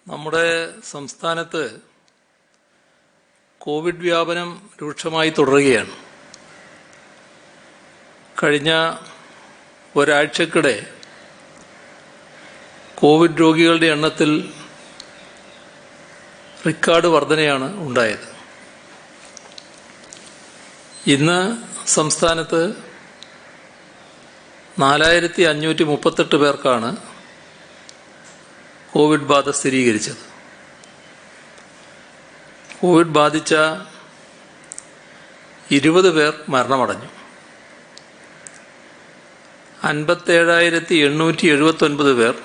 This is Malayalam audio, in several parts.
നമ്മുടെ സംസ്ഥാനത്ത് കോവിഡ് വ്യാപനം രൂക്ഷമായി തുടരുകയാണ്. കഴിഞ്ഞ ഒരാഴ്ചക്കിടെ കോവിഡ് രോഗികളുടെ എണ്ണത്തിൽ റെക്കോർഡ് വർധനയാണ് ഉണ്ടായത്. ഇന്ന് സംസ്ഥാനത്ത് 4538 പേർക്കാണ് കോവിഡ് ബാധ സ്ഥിരീകരിച്ചത്. കോവിഡ് ബാധിച്ച 20 പേർ മരണമടഞ്ഞു. 57,879 പേർ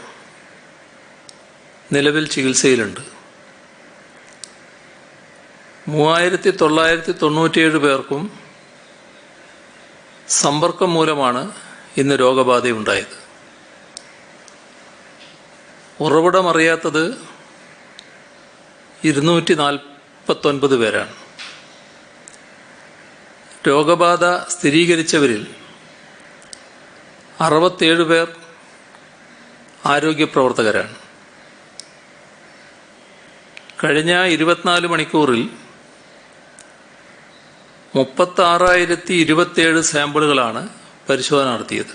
നിലവിൽ ചികിത്സയിലുണ്ട്. 3,997 പേർക്കും സമ്പർക്കം മൂലമാണ് ഇന്ന് രോഗബാധയുണ്ടായത്. ഉറവിടമറിയാത്തത് 249 പേരാണ്. രോഗബാധ സ്ഥിരീകരിച്ചവരിൽ 67 പേർ ആരോഗ്യപ്രവർത്തകരാണ്. കഴിഞ്ഞ 24 മണിക്കൂറിൽ 36,027 സാമ്പിളുകളാണ് പരിശോധന നടത്തിയത്.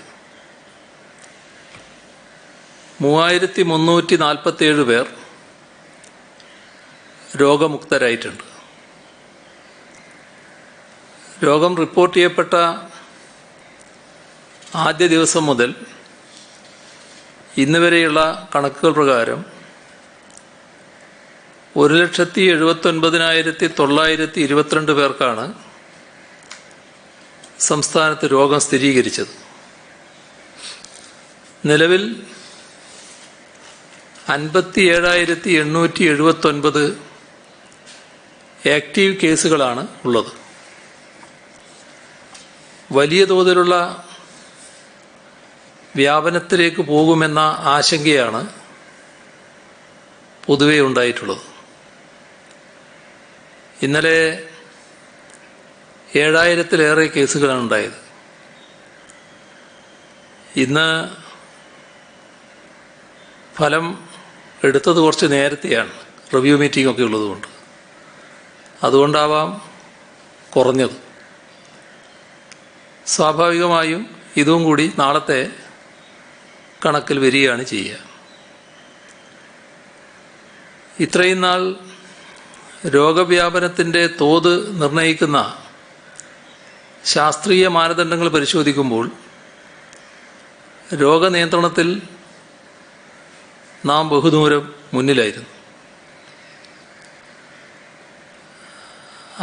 3,347 പേർ രോഗമുക്തരായിട്ടുണ്ട്. രോഗം റിപ്പോർട്ട് ചെയ്യപ്പെട്ട ആദ്യ ദിവസം മുതൽ ഇന്ന് വരെയുള്ള കണക്കുകൾ പ്രകാരം 1,79,922 പേർക്കാണ് സംസ്ഥാനത്ത് രോഗം സ്ഥിരീകരിച്ചത്. നിലവിൽ 57,879 ആക്റ്റീവ് കേസുകളാണ് ഉള്ളത്. വലിയ തോതിലുള്ള വ്യാപനത്തിലേക്ക് പോകുമെന്ന ആശങ്കയാണ് പൊതുവെ ഉണ്ടായിട്ടുള്ളത്. ഇന്നലെ 7,000-ലേറെ കേസുകളാണ് ഉണ്ടായത്. ഇന്ന് ഫലം എടുത്തത് കുറച്ച് നേരത്തെയാണ്, റിവ്യൂ മീറ്റിംഗ് ഒക്കെ ഉള്ളതുകൊണ്ട്. അതുകൊണ്ടാവാം കുറഞ്ഞത്. സ്വാഭാവികമായും ഇതും കൂടി നാളത്തെ കണക്കിൽ വരികയാണ് ചെയ്യുക. ഇത്രയും നാൾ രോഗവ്യാപനത്തിൻ്റെ തോത് നിർണ്ണയിക്കുന്ന ശാസ്ത്രീയ മാനദണ്ഡങ്ങൾ പരിശോധിക്കുമ്പോൾ രോഗനിയന്ത്രണത്തിൽ നാം ബഹുദൂരം മുന്നിലായിരുന്നു.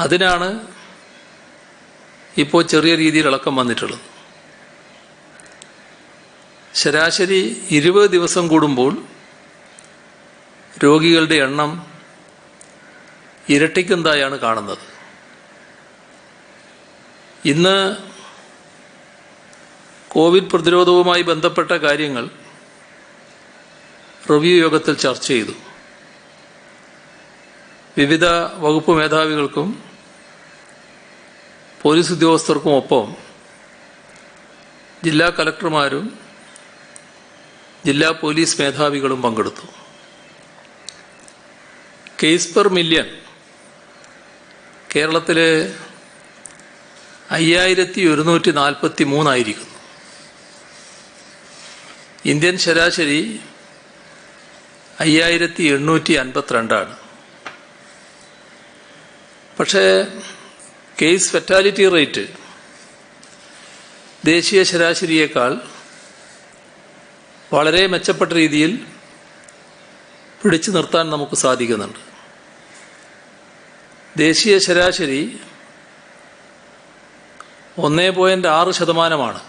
അതിനാണ് ഇപ്പോൾ ചെറിയ രീതിയിൽ ഇളക്കം വന്നിട്ടുള്ളത്. ശരാശരി 20 ദിവസം കൂടുമ്പോൾ രോഗികളുടെ എണ്ണം ഇരട്ടിക്കുന്നതായാണ് കാണുന്നത്. ഇന്ന് കോവിഡ് പ്രതിരോധവുമായി ബന്ധപ്പെട്ട കാര്യങ്ങൾ റിവ്യൂ യോഗത്തിൽ ചർച്ച ചെയ്തു. വിവിധ വകുപ്പ് മേധാവികൾക്കും പോലീസ് ഉദ്യോഗസ്ഥർക്കും ഒപ്പം ജില്ലാ കളക്ടർമാരും ജില്ലാ പോലീസ് മേധാവികളും പങ്കെടുത്തു. കേസ് പെർ മില്യൺ കേരളത്തിൽ 5,143 ആയിരിക്കുന്നു. ഇന്ത്യൻ ശരാശരി 5,852. പക്ഷേ കേസ് ഫെറ്റാലിറ്റി റേറ്റ് ദേശീയ ശരാശരിയേക്കാൾ വളരെ മെച്ചപ്പെട്ട രീതിയിൽ പിടിച്ചു നിർത്താൻ നമുക്ക് സാധിക്കുന്നുണ്ട്. ദേശീയ ശരാശരി 1.6%.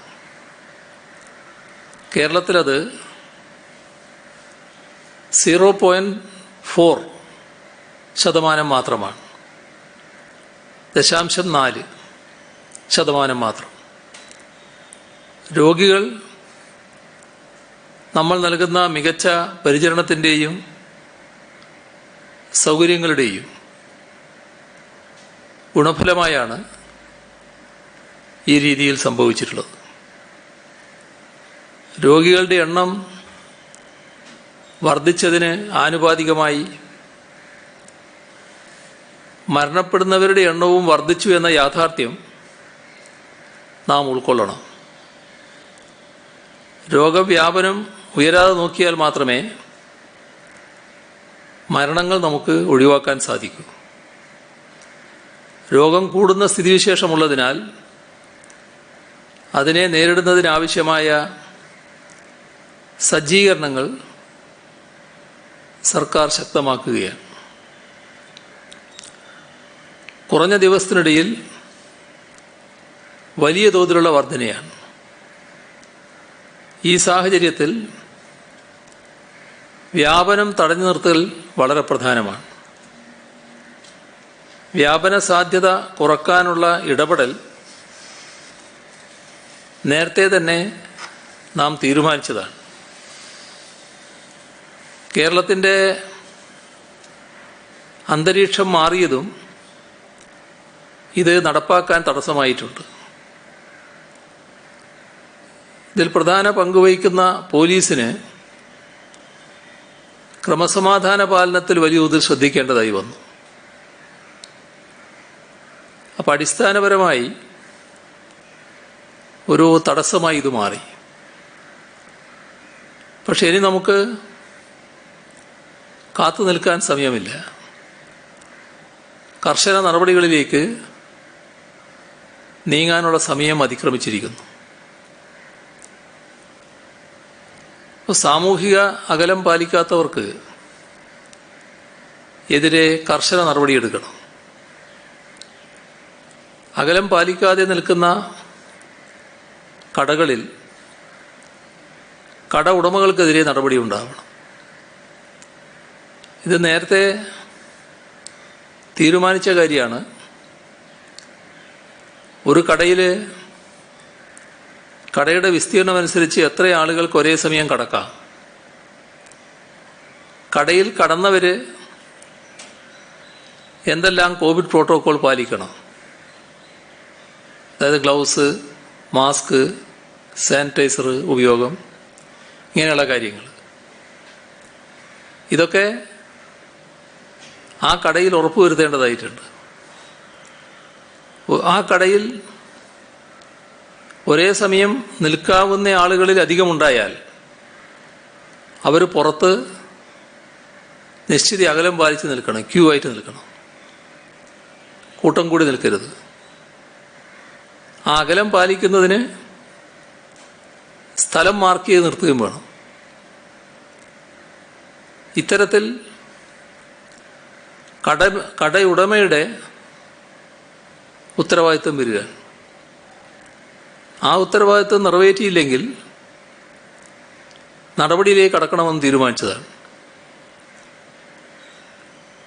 കേരളത്തിലത് 0.4% മാത്രമാണ്. 0.4% മാത്രം. രോഗികൾ നമ്മൾ നൽകുന്ന മികച്ച പരിചരണത്തിൻ്റെയും സൗകര്യങ്ങളുടെയും ഗുണഫലമായാണ് ഈ രീതിയിൽ സംഭവിച്ചിട്ടുള്ളത്. രോഗികളുടെ എണ്ണം വർദ്ധിച്ചതിന് ആനുപാതികമായി മരണപ്പെടുന്നവരുടെ എണ്ണവും വർദ്ധിച്ചു എന്ന യാഥാർത്ഥ്യം നാം ഉൾക്കൊള്ളണം. രോഗവ്യാപനം ഉയരാതെ നോക്കിയാൽ മാത്രമേ മരണങ്ങൾ നമുക്ക് ഒഴിവാക്കാൻ സാധിക്കൂ. രോഗം കൂടുന്ന സ്ഥിതിവിശേഷമുള്ളതിനാൽ അതിനെ നേരിടുന്നതിനാവശ്യമായ സജ്ജീകരണങ്ങൾ സർക്കാർ ശക്തമാക്കുകയാണ്. കുറഞ്ഞ ദിവസത്തിനിടയിൽ വലിയ തോതിലുള്ള വർധനയാണ്. ഈ സാഹചര്യത്തിൽ വ്യാപനം തടഞ്ഞു നിർത്തൽ വളരെ പ്രധാനമാണ്. വ്യാപന സാധ്യത കുറയ്ക്കാനുള്ള ഇടപെടൽ നേരത്തെ തന്നെ നാം തീരുമാനിച്ചതാണ്. കേരളത്തിൻ്റെ അന്തരീക്ഷം മാറിയതും ഇത് നടപ്പാക്കാൻ തടസ്സമായിട്ടുണ്ട്. ഇതിൽ പ്രധാന പങ്കുവഹിക്കുന്ന പോലീസിന് ക്രമസമാധാന പാലനത്തിൽ വലിയ തോതിൽ ശ്രദ്ധിക്കേണ്ടതായി വന്നു. അപ്പം അടിസ്ഥാനപരമായി ഒരു തടസ്സമായി ഇത് മാറി. പക്ഷെ ഇനി നമുക്ക് കാത്തു നിൽക്കാൻ സമയമില്ല. കർശന നടപടികളിലേക്ക് നീങ്ങാനുള്ള സമയം അതിക്രമിച്ചിരിക്കുന്നു. സാമൂഹിക അകലം പാലിക്കാത്തവർക്ക് എതിരെ കർശന നടപടിയെടുക്കണം. അകലം പാലിക്കാതെ നിൽക്കുന്ന കടകളിൽ കട ഉടമകൾക്കെതിരെ നടപടി ഉണ്ടാവണം. ഇത് നേരത്തെ തീരുമാനിച്ച കാര്യമാണ്. ഒരു കടയിൽ കടയുടെ വിസ്തീർണമനുസരിച്ച് എത്ര ആളുകൾക്ക് ഒരേ സമയം കടക്കാം. കടയിൽ കടന്നവർ എന്തെല്ലാം കോവിഡ് പ്രോട്ടോകോൾ പാലിക്കണം, അതായത് ഗ്ലൗസ്, മാസ്ക്, സാനിറ്റൈസർ ഉപയോഗം, ഇങ്ങനെയുള്ള കാര്യങ്ങൾ, ഇതൊക്കെ ആ കടയിൽ ഉറപ്പുവരുത്തേണ്ടതായിട്ടുണ്ട്. ആ കടയിൽ ഒരേ സമയം നിൽക്കാവുന്ന ആളുകളിൽ അധികമുണ്ടായാൽ അവർ പുറത്ത് നിശ്ചിത അകലം പാലിച്ച് നിൽക്കണം, ക്യൂ ആയിട്ട് നിൽക്കണം, കൂട്ടം കൂടി നിൽക്കരുത്. ആ അകലം പാലിക്കുന്നതിന് സ്ഥലം മാർക്ക് ചെയ്ത് നിർത്തുകയും വേണം. ഇത്തരത്തിൽ കടയുടമയുടെ ഉത്തരവാദിത്വം വരിക. ആ ഉത്തരവാദിത്വം നിറവേറ്റിയില്ലെങ്കിൽ നടപടിയിലേക്ക് കടക്കണമെന്ന് തീരുമാനിച്ചതാണ്.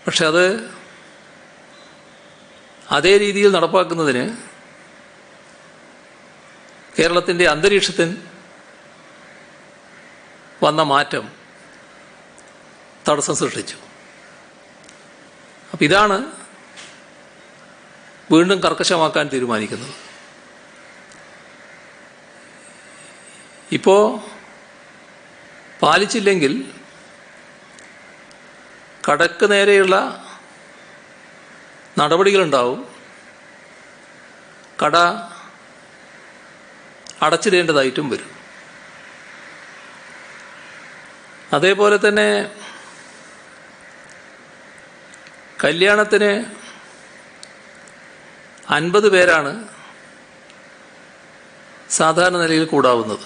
പക്ഷെ അത് അതേ രീതിയിൽ നടപ്പാക്കുന്നതിന് കേരളത്തിൻ്റെ അന്തരീക്ഷത്തിൽ വന്ന മാറ്റം തടസ്സം സൃഷ്ടിച്ചു. അപ്പം ഇതാണ് വീണ്ടും കർക്കശമാക്കാൻ തീരുമാനിക്കുന്നത്. ഇപ്പോൾ പാലിച്ചില്ലെങ്കിൽ കടക്ക് നേരെയുള്ള നടപടികളുണ്ടാവും. കട അടച്ചിടേണ്ടതായിട്ടും വരും. അതേപോലെ തന്നെ കല്യാണത്തിന് 50 പേരാണ് സാധാരണ നിലയിൽ കൂടാവുന്നത്.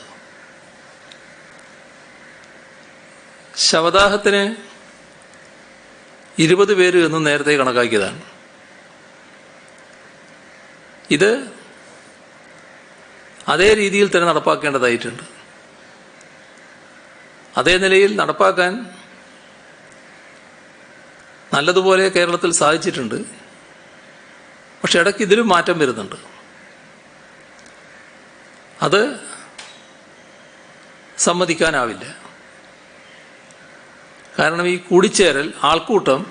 ശവദാഹത്തിന് 20 പേര് എന്ന് നേരത്തെ കണക്കാക്കിയതാണ്. ഇത് അതേ രീതിയിൽ തന്നെ നടപ്പാക്കേണ്ടതായിട്ടുണ്ട്. അതേ നിലയിൽ നടപ്പാക്കാൻ നല്ലതുപോലെ കേരളത്തിൽ സാധിച്ചിട്ടുണ്ട്. പക്ഷെ ഇടയ്ക്ക് ഇതിലും മാറ്റം വരുന്നുണ്ട്. അത് സമ്മതിക്കാനാവില്ല. കാരണം ഈ കൂടിച്ചേരൽ, ആൾക്കൂട്ടം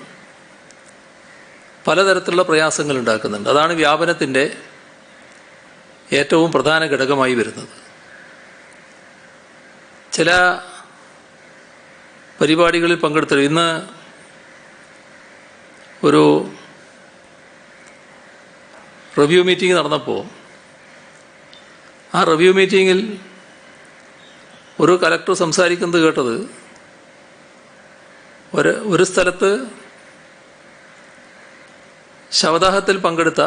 പലതരത്തിലുള്ള പ്രയാസങ്ങൾ ഉണ്ടാക്കുന്നുണ്ട്. അതാണ് വ്യാപനത്തിൻ്റെ ഏറ്റവും പ്രധാന ഘടകമായി വരുന്നത്. ചില പരിപാടികളിൽ പങ്കെടുത്തത്. ഇന്ന് ഒരു റിവ്യൂ മീറ്റിംഗ് നടന്നപ്പോൾ ആ റിവ്യൂ മീറ്റിങ്ങിൽ ഒരു കലക്ടർ സംസാരിക്കുന്നത് കേട്ടത്, ഒരു സ്ഥലത്ത് ശവദാഹത്തിൽ പങ്കെടുത്ത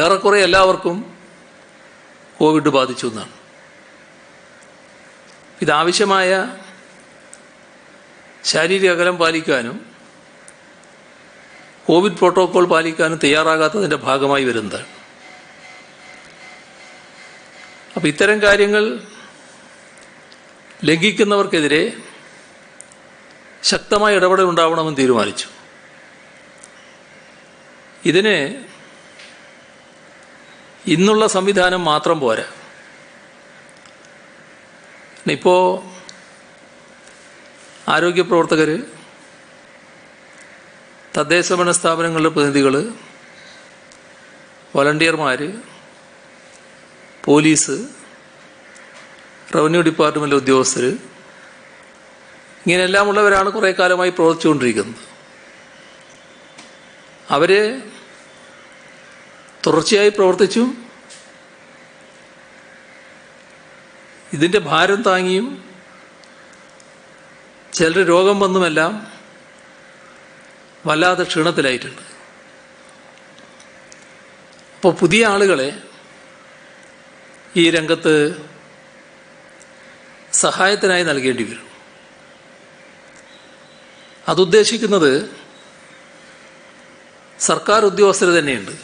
ഏറെക്കുറെ എല്ലാവർക്കും കോവിഡ് ബാധിച്ചു എന്നാണ്. ഇതാവശ്യമായ ശാരീരിക അകലം പാലിക്കാനും കോവിഡ് പ്രോട്ടോകോൾ പാലിക്കാനും തയ്യാറാകാത്തതിൻ്റെ ഭാഗമായി വരുന്നതാണ്. അപ്പോൾ ഇത്തരം കാര്യങ്ങൾ ലംഘിക്കുന്നവർക്കെതിരെ ശക്തമായ ഇടപെടൽ ഉണ്ടാവണമെന്ന് തീരുമാനിച്ചു. ഇതിന് ഇന്നുള്ള സംവിധാനം മാത്രം പോരാ. ഇപ്പോൾ ആരോഗ്യ പ്രവർത്തകർ, തദ്ദേശഭരണ സ്ഥാപനങ്ങളുടെ പ്രതിനിധികൾ, വോളണ്ടിയർമാർ, പോലീസ്, റവന്യൂ ഡിപ്പാർട്ട്മെൻറ്റ് ഉദ്യോഗസ്ഥർ, ഇങ്ങനെയെല്ലാം ഉള്ളവരാണ് കുറേ കാലമായി പ്രവർത്തിച്ചുകൊണ്ടിരിക്കുന്നത്. അവർ തുടർച്ചയായി പ്രവർത്തിച്ചും ഇതിൻ്റെ ഭാരം താങ്ങിയും ചിലർ രോഗം വന്നുമെല്ലാം വല്ലാതെ ക്ഷീണത്തിലായിട്ടുണ്ട്. അപ്പോൾ പുതിയ ആളുകളെ ഈ രംഗത്ത് സഹായത്തിനായി നൽകേണ്ടി വരും. അതുദ്ദേശിക്കുന്നത് സർക്കാർ ഉദ്യോഗസ്ഥർ തന്നെയുണ്ട്.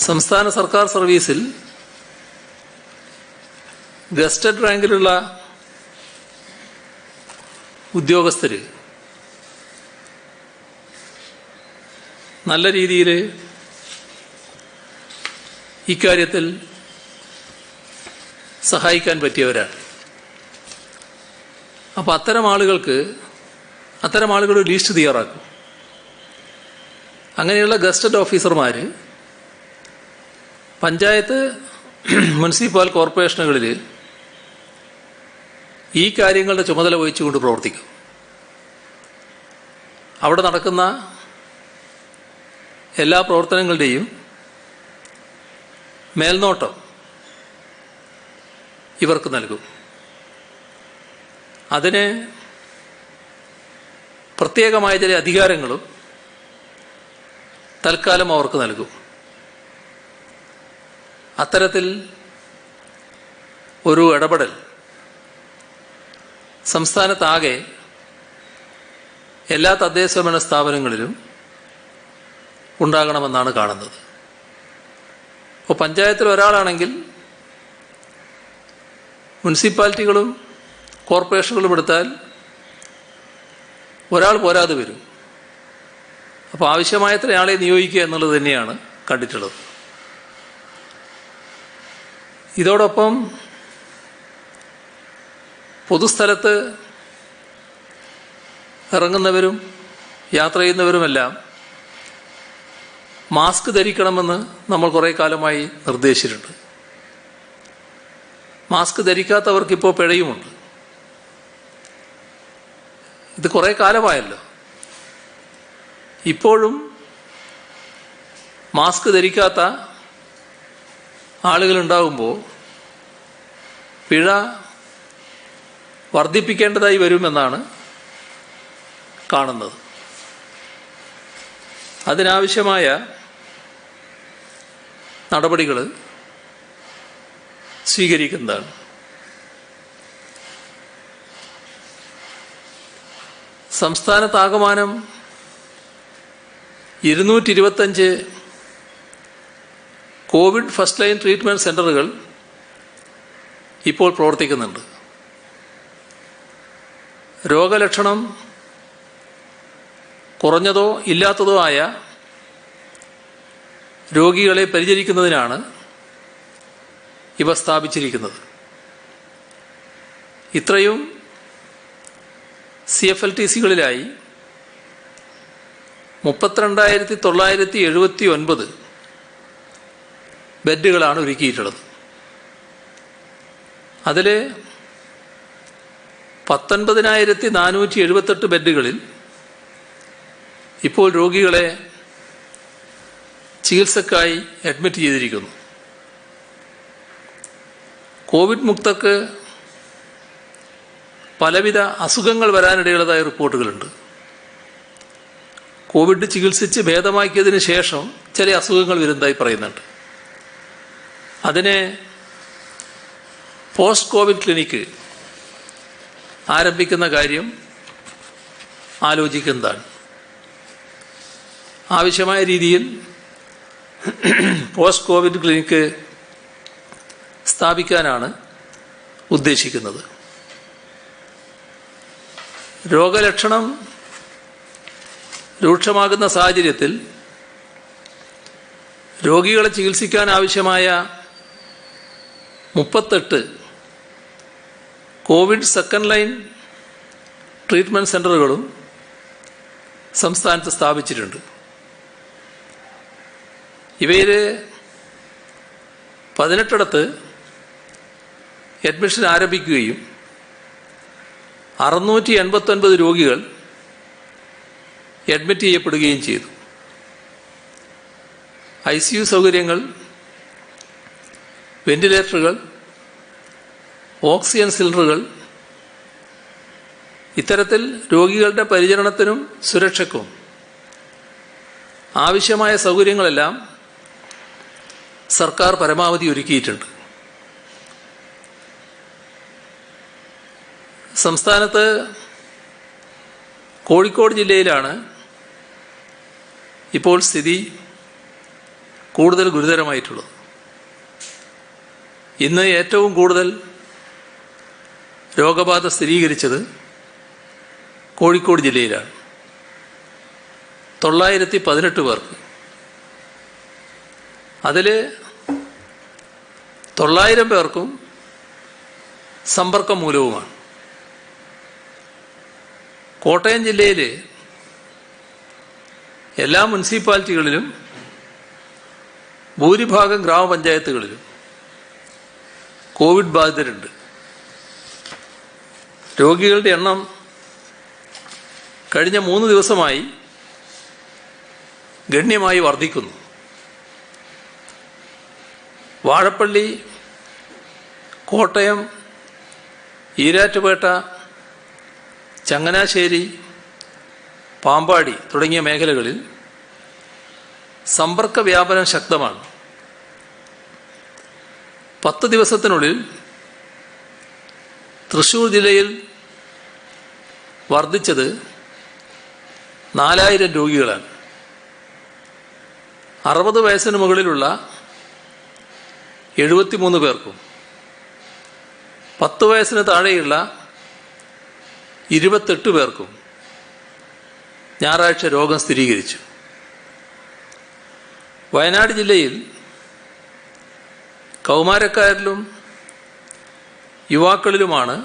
സംസ്ഥാന സർക്കാർ സർവീസിൽ ഗസ്റ്റഡ് റാങ്കിലുള്ള ഉദ്യോഗസ്ഥർ നല്ല രീതിയിൽ ഇക്കാര്യത്തിൽ സഹായിക്കാൻ പറ്റിയവരാണ്. അപ്പോൾ അത്തരം ആളുകൾ ലിസ്റ്റ് തയ്യാറാക്കും. അങ്ങനെയുള്ള ഗസ്റ്റഡ് ഓഫീസർമാർ പഞ്ചായത്ത്, മുനിസിപ്പൽ കോർപ്പറേഷനുകളിൽ ഈ കാര്യങ്ങളുടെ ചുമതല വഹിച്ചുകൊണ്ട് പ്രവർത്തിക്കും. അവിടെ നടക്കുന്ന എല്ലാ പ്രവർത്തനങ്ങളുടെയും മേൽനോട്ടം ഇവർക്ക് നൽകും. അതിന് പ്രത്യേകമായ ചില അധികാരങ്ങളും തൽക്കാലം അവർക്ക് നൽകും. അത്തരത്തിൽ ഒരു ഇടപെടൽ സംസ്ഥാനത്താകെ എല്ലാ തദ്ദേശഭരണ സ്ഥാപനങ്ങളിലും ഉണ്ടാകണമെന്നാണ് കാണുന്നത്. ഇപ്പോൾ പഞ്ചായത്തിൽ ഒരാളാണെങ്കിൽ മുനിസിപ്പാലിറ്റികളും കോർപ്പറേഷനുകളും എടുത്താൽ ഒരാൾ പോരാതെ വരും. അപ്പോൾ ആവശ്യമായത്ര ആളെ നിയോഗിക്കുക എന്നുള്ളത് തന്നെയാണ് കണ്ടിട്ടുള്ളത്. ഇതോടൊപ്പം പൊതുസ്ഥലത്ത് ഇറങ്ങുന്നവരും യാത്ര ചെയ്യുന്നവരുമെല്ലാം മാസ്ക് ധരിക്കണമെന്ന് നമ്മൾ കുറേ കാലമായി നിർദ്ദേശിച്ചിട്ടുണ്ട്. മാസ്ക് ധരിക്കാത്തവർക്കിപ്പോൾ പിഴയുമുണ്ട്. ഇത് കുറേ കാലമായല്ലോ. ഇപ്പോഴും മാസ്ക് ധരിക്കാത്ത ആളുകളുണ്ടാകുമ്പോൾ പിഴ വർദ്ധിപ്പിക്കേണ്ടതായി വരുമെന്നാണ് കാണുന്നത്. അതിനാവശ്യമായ നടപടികൾ സ്വീകരിക്കുന്നതാണ്. സംസ്ഥാനത്താകമാനം 225 കോവിഡ് ഫസ്റ്റ് ലൈൻ ട്രീറ്റ്മെൻറ്റ് സെൻ്ററുകൾ ഇപ്പോൾ പ്രവർത്തിക്കുന്നുണ്ട്. രോഗലക്ഷണം കുറഞ്ഞതോ ഇല്ലാത്തതോ ആയ രോഗികളെ പരിചരിക്കുന്നതിനാണ് ഇവ സ്ഥാപിച്ചിരിക്കുന്നത്. ഇത്രയും CFLTCകളിലായി 32,979 ബെഡുകളാണ് ഒരുക്കിയിട്ടുള്ളത്. അതിൽ 19,478 ബെഡുകളിൽ ഇപ്പോൾ രോഗികളെ ചികിത്സക്കായി അഡ്മിറ്റ് ചെയ്തിരിക്കുന്നു. കോവിഡ് മുക്തർക്ക് പലവിധ അസുഖങ്ങൾ വരാനിടയുള്ളതായ റിപ്പോർട്ടുകളുണ്ട്. കോവിഡ് ചികിത്സിച്ച് ഭേദമാക്കിയതിന് ശേഷം ചില അസുഖങ്ങൾ വരുന്നതായി പറയുന്നുണ്ട്. അതിനെ പോസ്റ്റ് കോവിഡ് ക്ലിനിക്ക് ആരംഭിക്കുന്ന കാര്യം ആലോചിക്കുന്നതാണ്. ആവശ്യമായ രീതിയിൽ പോസ്റ്റ് കോവിഡ് ക്ലിനിക്ക് സ്ഥാപിക്കാനാണ് ഉദ്ദേശിക്കുന്നത്. രോഗലക്ഷണം രൂക്ഷമാകുന്ന സാഹചര്യത്തിൽ രോഗികളെ ചികിത്സിക്കാൻ ആവശ്യമായ 38 കോവിഡ് സെക്കൻഡ് ലൈൻ ട്രീറ്റ്മെൻറ്റ് സെൻ്ററുകളും സംസ്ഥാനത്ത് സ്ഥാപിച്ചിട്ടുണ്ട്. ഇവയിൽ 18 അഡ്മിഷൻ ആരംഭിക്കുകയും 689 രോഗികൾ അഡ്മിറ്റ് ചെയ്യപ്പെടുകയും ചെയ്തു. ICU സൗകര്യങ്ങൾ, വെന്റിലേറ്ററുകൾ, ഓക്സിജൻ സിലിണ്ടറുകൾ, ഇത്തരത്തിൽ രോഗികളുടെ പരിചരണത്തിനും സുരക്ഷയ്ക്കും ആവശ്യമായ സൗകര്യങ്ങളെല്ലാം സർക്കാർ പരമാവധി ഒരുക്കിയിട്ടുണ്ട്. സംസ്ഥാനത്ത് കോഴിക്കോട് ജില്ലയിലാണ് ഇപ്പോൾ സ്ഥിതി കൂടുതൽ ഗുരുതരമായിട്ടുള്ളത്. ഇന്ന് ഏറ്റവും കൂടുതൽ രോഗബാധ സ്ഥിരീകരിച്ചത് കോഴിക്കോട് ജില്ലയിലാണ്. 918 പേർക്ക്. അതിൽ 900 പേർക്കും സമ്പർക്കം മൂലവുമാണ്. കോട്ടയം ജില്ലയിൽ എല്ലാ മുനിസിപ്പാലിറ്റികളിലും ഭൂരിഭാഗം ഗ്രാമപഞ്ചായത്തുകളിലും കോവിഡ് ബാധിതരുണ്ട്. രോഗികളുടെ എണ്ണം കഴിഞ്ഞ 3 ദിവസമായി ഗണ്യമായി വർദ്ധിക്കുന്നു. വാഴപ്പള്ളി, കോട്ടയം, ഈരാറ്റുപേട്ട, ചങ്ങനാശ്ശേരി, പാമ്പാടി തുടങ്ങിയ മേഖലകളിൽ സമ്പർക്ക വ്യാപനം ശക്തമാണ്. 10 ദിവസത്തിനുള്ളിൽ തൃശ്ശൂർ ജില്ലയിൽ വർദ്ധിച്ചത് 4000 രോഗികളാണ്. 60 വയസ്സിന് മുകളിലുള്ള 73 പേർക്കും 10 വയസ്സിന് താഴെയുള്ള 28 പേർക്കും ഞായറാഴ്ച രോഗം സ്ഥിരീകരിച്ചു. വയനാട് ജില്ലയിൽ കൗമാരക്കാരിലും യുവാക്കളിലുമാണ്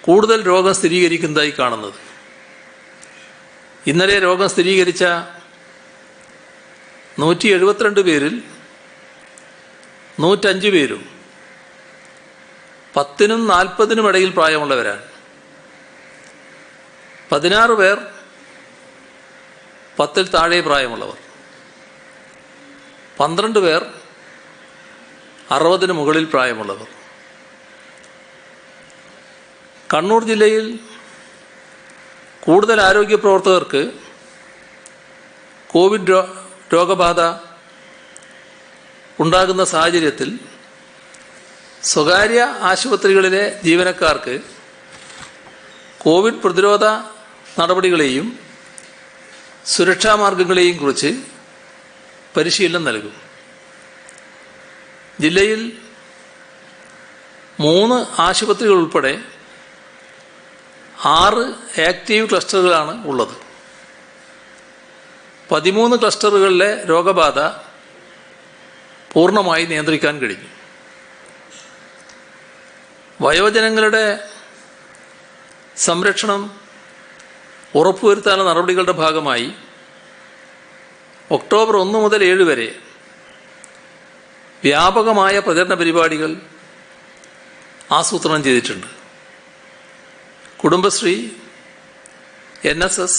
കൂടുതൽ രോഗം സ്ഥിരീകരിക്കുന്നതായി കാണുന്നത്. ഇന്നലെ രോഗം സ്ഥിരീകരിച്ച 172 പേരിൽ 105 പേരും 10നും 40നും ഇടയിൽ പ്രായമുള്ളവരാണ്. 16 പേർ 10ൽ താഴെ പ്രായമുള്ളവർ. 12 പേർ 60ന് മുകളിൽ പ്രായമുള്ളവർ. കണ്ണൂർ ജില്ലയിൽ കൂടുതൽ ആരോഗ്യ പ്രവർത്തകർക്ക് കോവിഡ് രോഗബാധ ഉണ്ടാകുന്ന സാഹചര്യത്തിൽ സ്വകാര്യ ആശുപത്രികളിലെ ജീവനക്കാർക്ക് കോവിഡ് പ്രതിരോധ നടപടികളെയും സുരക്ഷാ മാർഗങ്ങളെയും കുറിച്ച് പരിശീലനം നൽകും. ജില്ലയിൽ 3 ആശുപത്രികൾ ഉൾപ്പെടെ 6 ആക്റ്റീവ് ക്ലസ്റ്ററുകളാണ് ഉള്ളത്. 13 ക്ലസ്റ്ററുകളിലെ രോഗബാധ പൂർണ്ണമായി നിയന്ത്രിക്കാൻ കഴിഞ്ഞു. വയോജനങ്ങളുടെ സംരക്ഷണം ഉറപ്പുവരുത്താനുള്ള നടപടികളുടെ ഭാഗമായി ഒക്ടോബർ 1 മുതൽ 7 വരെ വ്യാപകമായ പ്രചരണ പരിപാടികൾ ആസൂത്രണം ചെയ്തിട്ടുണ്ട്. കുടുംബശ്രീ, NSS,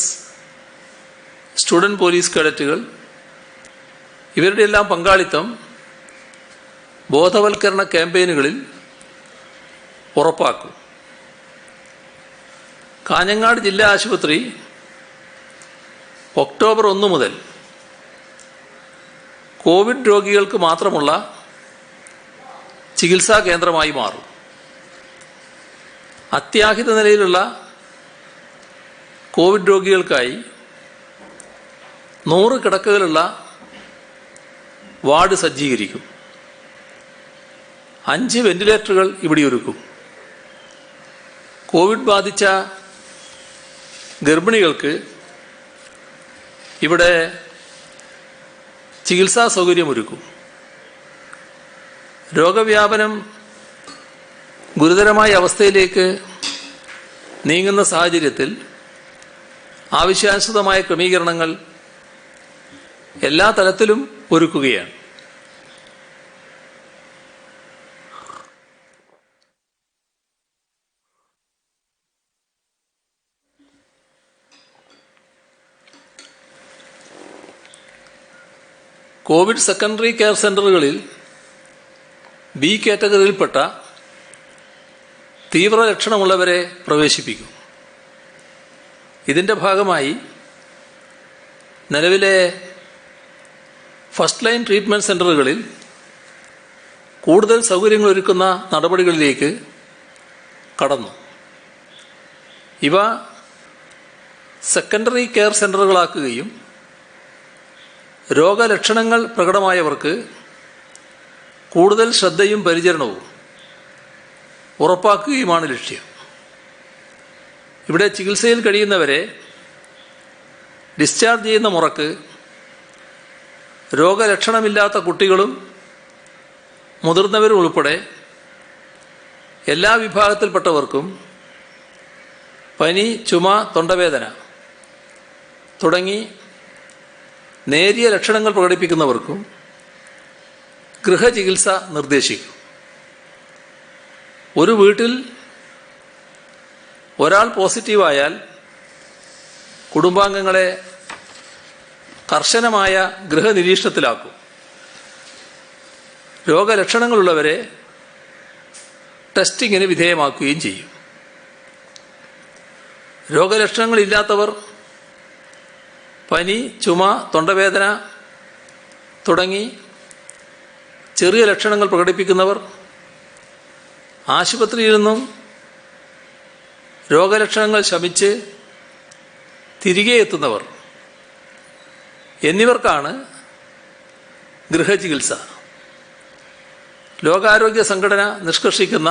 സ്റ്റുഡൻറ് പോലീസ് കേഡറ്റുകൾ ഇവരുടെ എല്ലാം പങ്കാളിത്തം ബോധവൽക്കരണ ക്യാമ്പയിനുകളിൽ ഉറപ്പാക്കും. കാഞ്ഞങ്ങാട് ജില്ലാ ആശുപത്രി ഒക്ടോബർ 1 മുതൽ കോവിഡ് രോഗികൾക്ക് മാത്രമുള്ള ചികിത്സാ കേന്ദ്രമായി മാറും. അത്യാഹിത നിലയിലുള്ള കോവിഡ് രോഗികൾക്കായി 100 കിടക്കകളുള്ള വാർഡ് സജ്ജീകരിക്കും. 5 വെന്റിലേറ്ററുകൾ ഇവിടെ ഒരുക്കും. കോവിഡ് ബാധിച്ച ഗർഭിണികൾക്ക് ഇവിടെ ചികിത്സാ സൗകര്യമൊരുക്കും. രോഗവ്യാപനം ഗുരുതരമായ അവസ്ഥയിലേക്ക് നീങ്ങുന്ന സാഹചര്യത്തിൽ ആവശ്യാനുസൃതമായ ക്രമീകരണങ്ങൾ എല്ലാ തലത്തിലും ഒരുക്കുകയാണ്. കോവിഡ് സെക്കൻഡറി കെയർ സെൻ്ററുകളിൽ B കാറ്റഗറിയിൽപ്പെട്ട തീവ്ര ലക്ഷണമുള്ളവരെ പ്രവേശിപ്പിക്കും. ഇതിൻ്റെ ഭാഗമായി നിലവിലെ ഫസ്റ്റ് ലൈൻ ട്രീറ്റ്മെൻറ്റ് സെൻ്ററുകളിൽ കൂടുതൽ സൗകര്യങ്ങൾ ഒരുക്കുന്ന നടപടികളിലേക്ക് കടന്നു. ഇവ സെക്കൻഡറി കെയർ സെൻ്ററുകളാക്കുകയും രോഗലക്ഷണങ്ങൾ പ്രകടമായവർക്ക് കൂടുതൽ ശ്രദ്ധയും പരിചരണവും ഉറപ്പാക്കുകയുമാണ് ലക്ഷ്യം. ഇവിടെ ചികിത്സയിൽ കഴിയുന്നവരെ ഡിസ്ചാർജ് ചെയ്യുന്ന മുറക്ക് രോഗലക്ഷണമില്ലാത്ത കുട്ടികളും മുതിർന്നവരും ഉൾപ്പെടെ എല്ലാ വിഭാഗത്തിൽപ്പെട്ടവർക്കും പനി, ചുമ, തൊണ്ടവേദന തുടങ്ങി നേരിയ ലക്ഷണങ്ങൾ പ്രകടിപ്പിക്കുന്നവർക്കും ഗൃഹചികിത്സ നിർദ്ദേശിക്കും. ഒരു വീട്ടിൽ ഒരാൾ പോസിറ്റീവായാൽ കുടുംബാംഗങ്ങളെ കർശനമായ ഗൃഹനിരീക്ഷണത്തിലാക്കും. രോഗലക്ഷണങ്ങളുള്ളവരെ ടെസ്റ്റിങ്ങിന് വിധേയമാക്കുകയും ചെയ്യും. രോഗലക്ഷണങ്ങളില്ലാത്തവർ പനി, ചുമ, തൊണ്ടവേദന തുടങ്ങി ചെറിയ ലക്ഷണങ്ങൾ പ്രകടിപ്പിക്കുന്നവർ ആശുപത്രിയിൽ നിന്നും രോഗലക്ഷണങ്ങൾ ശമിച്ച് തിരികെ എത്തുന്നവർ എന്നിവർക്കാണ് ഗൃഹചികിത്സ. ലോകാരോഗ്യ സംഘടന നിഷ്കർഷിക്കുന്ന